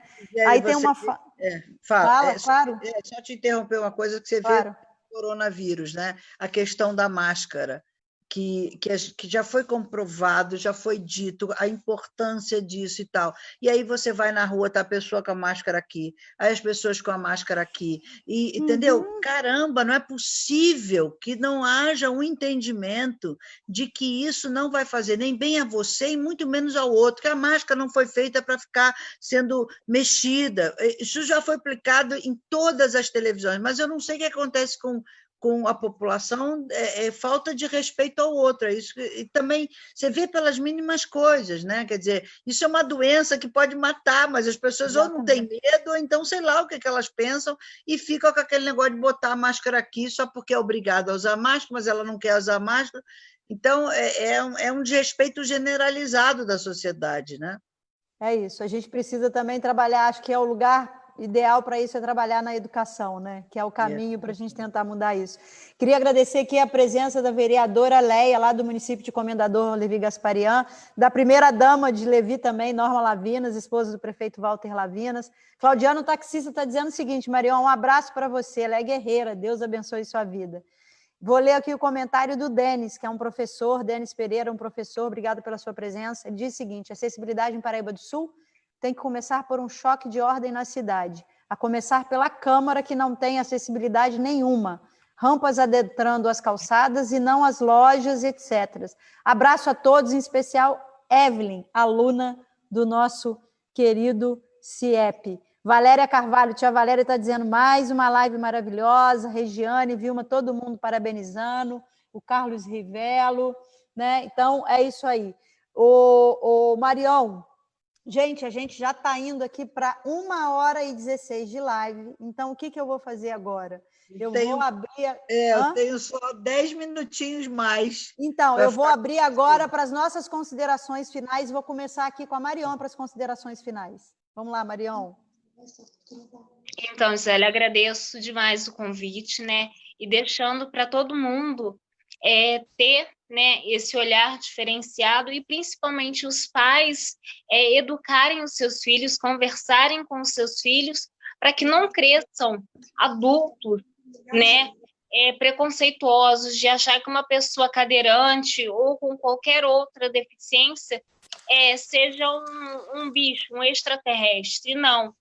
Aí tem uma... Fala, claro. Só te interromper uma coisa que você vê no coronavírus, né? A questão da máscara. Que já foi comprovado, já foi dito a importância disso e tal. E aí você vai na rua, tá a pessoa com a máscara aqui, aí as pessoas com a máscara aqui. Entendeu? Caramba, não é possível que não haja um entendimento de que isso não vai fazer nem bem a você e muito menos ao outro, que a máscara não foi feita para ficar sendo mexida. Isso já foi aplicado em todas as televisões, mas eu não sei o que acontece com a população, falta de respeito ao outro. Isso, e também você vê pelas mínimas coisas, né? Quer dizer, isso é uma doença que pode matar, mas as pessoas ou não têm medo, ou então sei lá o que elas pensam, e ficam com aquele negócio de botar a máscara aqui só porque é obrigada a usar máscara, mas ela não quer usar máscara. Então, é um desrespeito generalizado da sociedade, né? É isso. A gente precisa também trabalhar, acho que é o lugar ideal para isso é trabalhar na educação, né? Que é o caminho para a gente tentar mudar isso. Queria agradecer aqui a presença da vereadora Leia, lá do município de Comendador Levi Gasparian, da primeira-dama de Levi também, Norma Lavinas, esposa do prefeito Walter Lavinas. Claudiano Taxista está dizendo o seguinte, Marion, um abraço para você, ela é guerreira, Deus abençoe sua vida. Vou ler aqui o comentário do Denis, que é um professor, Denis Pereira, um professor, obrigado pela sua presença. Ele diz o seguinte, acessibilidade em Paraíba do Sul tem que começar por um choque de ordem na cidade, a começar pela Câmara, que não tem acessibilidade nenhuma, rampas adentrando as calçadas e não as lojas, etc. Abraço a todos, em especial Evelyn, aluna do nosso querido CIEP. Valéria Carvalho, tia Valéria está dizendo mais uma live maravilhosa, Regiane, Vilma, todo mundo parabenizando, o Carlos Rivelo, né? Então, é isso aí. O Marion, gente, a gente já está indo aqui para 1h16 de live, então o que eu vou fazer agora? Eu vou abrir... eu tenho só 10 minutinhos mais. Então, eu vou abrir agora para as nossas considerações finais, vou começar aqui com a Marion para as considerações finais. Vamos lá, Marion. Então, Gisele, agradeço demais o convite, né? E deixando para todo mundo ter, né, esse olhar diferenciado e principalmente os pais educarem os seus filhos, conversarem com os seus filhos para que não cresçam adultos, né, preconceituosos de achar que uma pessoa cadeirante ou com qualquer outra deficiência seja um bicho, um extraterrestre. Não,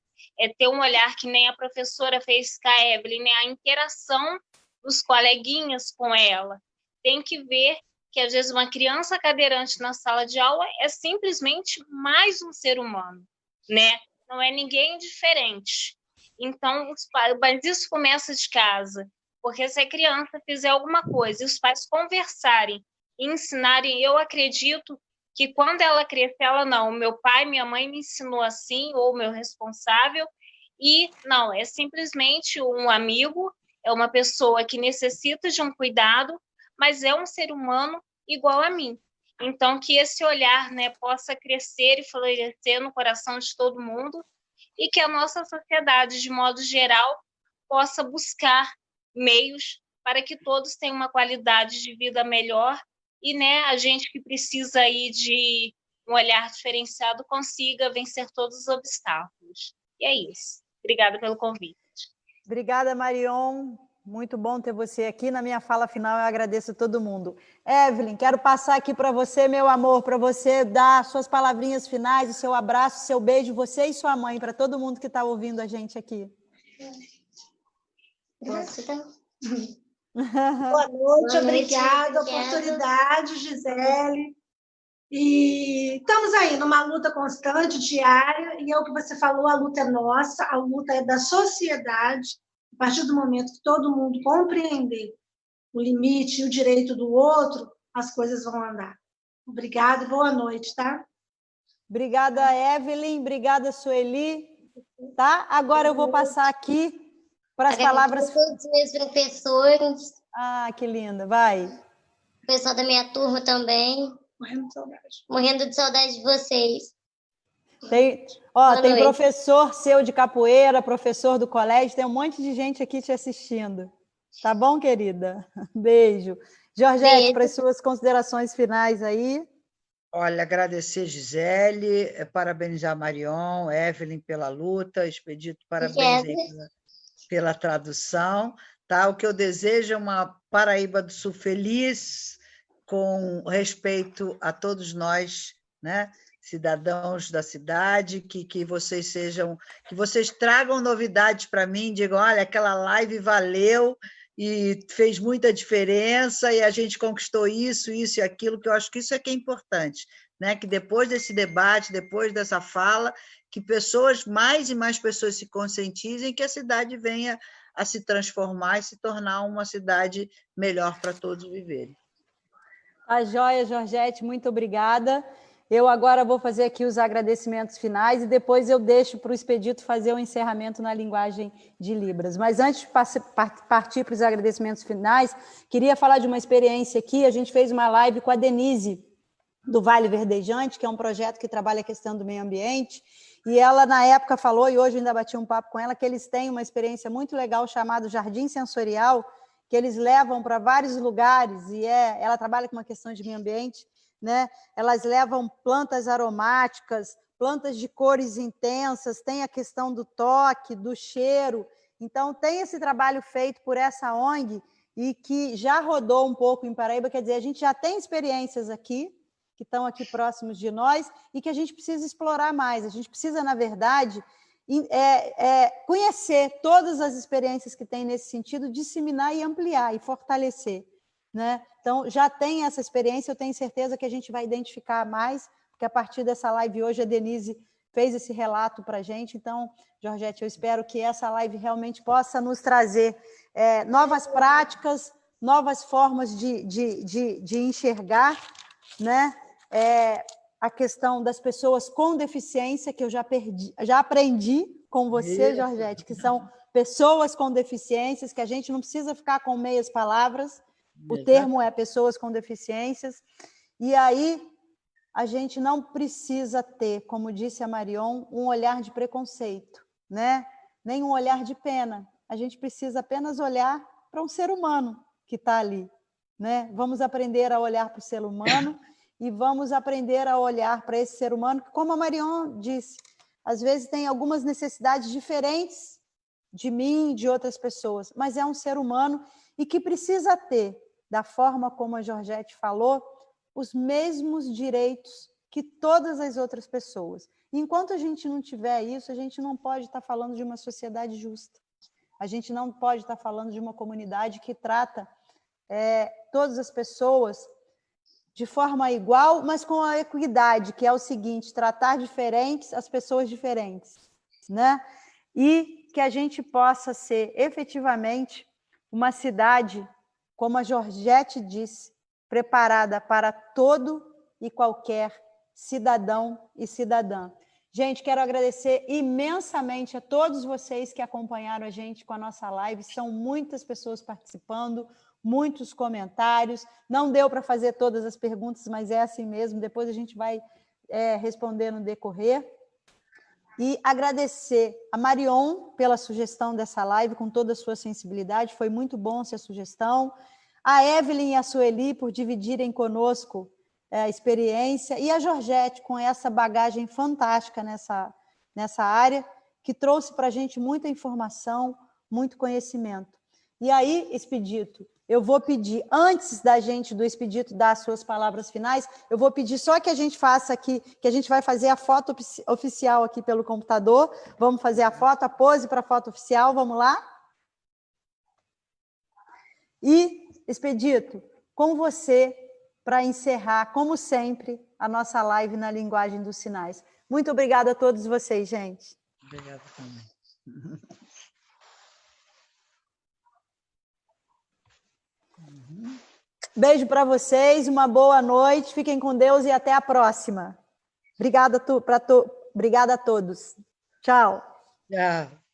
ter um olhar que nem a professora fez com a Evelyn, né, a interação dos coleguinhas com ela. Tem que ver que, às vezes, uma criança cadeirante na sala de aula é simplesmente mais um ser humano, né? não é ninguém diferente. Então, mas isso começa de casa, porque se a criança fizer alguma coisa e os pais conversarem e ensinarem, eu acredito que quando ela crescer, ela não, meu pai, minha mãe me ensinou assim, ou meu responsável, e não, é simplesmente um amigo, é uma pessoa que necessita de um cuidado, mas é um ser humano igual a mim. Então, que esse olhar, né, possa crescer e florescer no coração de todo mundo e que a nossa sociedade, de modo geral, possa buscar meios para que todos tenham uma qualidade de vida melhor e, né, a gente que precisa aí de um olhar diferenciado consiga vencer todos os obstáculos. E é isso. Obrigada pelo convite. Obrigada, Marion. Muito bom ter você aqui. Na minha fala final, eu agradeço a todo mundo. Evelyn, quero passar aqui para você, meu amor, para você dar suas palavrinhas finais, o seu abraço, o seu beijo, você e sua mãe, para todo mundo que está ouvindo a gente aqui. Boa noite, obrigada, oportunidade, Gisele. E estamos aí numa luta constante, diária, e é o que você falou, a luta é nossa, a luta é da sociedade. A partir do momento que todo mundo compreender o limite e o direito do outro, as coisas vão andar. Obrigada e boa noite, tá? Obrigada, Evelyn. Obrigada, Sueli. Tá? Agora eu vou passar aqui para as palavras... todos os meus professores. Ah, que linda. Vai. O pessoal da minha turma também. Morrendo de saudade. Morrendo de saudade de vocês. Tem professor seu de capoeira, professor do colégio, tem um monte de gente aqui te assistindo. Tá bom, querida? Beijo. Georgette, para as suas considerações finais aí. Olha, agradecer Gisele, parabenizar Marion, Evelyn pela luta, Expedito, parabéns pela tradução. Tá? O que eu desejo é uma Paraíba do Sul feliz, com respeito a todos nós, né? Cidadãos da cidade, que vocês sejam, que vocês tragam novidades para mim, digam, olha, aquela live valeu e fez muita diferença e a gente conquistou isso e aquilo, que eu acho que isso é que é importante, né? Que depois desse debate, depois dessa fala, que mais e mais pessoas se conscientizem, que a cidade venha a se transformar e se tornar uma cidade melhor para todos viverem. A joia, Georgette, muito obrigada. Eu agora vou fazer aqui os agradecimentos finais e depois eu deixo para o Expedito fazer o encerramento na linguagem de Libras. Mas antes de partir para os agradecimentos finais, queria falar de uma experiência aqui. A gente fez uma live com a Denise, do Vale Verdejante, que é um projeto que trabalha a questão do meio ambiente, e ela, na época, falou, e hoje eu ainda bati um papo com ela, que eles têm uma experiência muito legal chamada Jardim Sensorial, que eles levam para vários lugares, e ela trabalha com uma questão de meio ambiente, né? Elas levam plantas aromáticas, plantas de cores intensas, tem a questão do toque, do cheiro. Então, tem esse trabalho feito por essa ONG e que já rodou um pouco em Paraíba, quer dizer, a gente já tem experiências aqui, que estão aqui próximos de nós, e que a gente precisa explorar mais. A gente precisa, na verdade, conhecer todas as experiências que tem nesse sentido, disseminar e ampliar e fortalecer, né? Então, já tem essa experiência, eu tenho certeza que a gente vai identificar mais, porque a partir dessa live hoje a Denise fez esse relato para a gente. Então, Georgette, eu espero que essa live realmente possa nos trazer novas práticas, novas formas de enxergar, né? A questão das pessoas com deficiência, que eu já aprendi com você, Georgette, que são pessoas com deficiências, que a gente não precisa ficar com meias palavras, o termo é pessoas com deficiências, e aí a gente não precisa ter, como disse a Marion, um olhar de preconceito, né? Nem um olhar de pena, a gente precisa apenas olhar para um ser humano que está ali, né? Vamos aprender a olhar para o ser humano e vamos aprender a olhar para esse ser humano, que, como a Marion disse, às vezes tem algumas necessidades diferentes de mim, de outras pessoas, mas é um ser humano e que precisa ter, da forma como a Georgette falou, os mesmos direitos que todas as outras pessoas. E enquanto a gente não tiver isso, a gente não pode estar falando de uma sociedade justa. A gente não pode estar falando de uma comunidade que trata todas as pessoas de forma igual, mas com a equidade, que é o seguinte, tratar diferentes as pessoas diferentes. né? E que a gente possa ser efetivamente uma cidade, como a Georgette disse, preparada para todo e qualquer cidadão e cidadã. Gente, quero agradecer imensamente a todos vocês que acompanharam a gente com a nossa live. São muitas pessoas participando, muitos comentários. Não deu para fazer todas as perguntas, mas é assim mesmo. Depois a gente vai responder no decorrer. E agradecer a Marion pela sugestão dessa live, com toda a sua sensibilidade. Foi muito bom essa sugestão. A Evelyn e a Sueli por dividirem conosco a experiência, e a Georgette com essa bagagem fantástica nessa área, que trouxe para a gente muita informação, muito conhecimento. E aí, Expedito, eu vou pedir, antes do Expedito dar as suas palavras finais, eu vou pedir só que a gente faça aqui, que a gente vai fazer a foto oficial aqui pelo computador, vamos fazer a foto, a pose para a foto oficial, vamos lá? E, Expedito, com você, para encerrar, como sempre, a nossa live na linguagem dos sinais. Muito obrigada a todos vocês, gente. Obrigada também. Beijo para vocês, uma boa noite, fiquem com Deus e até a próxima. Obrigada a todos. Tchau. Tchau.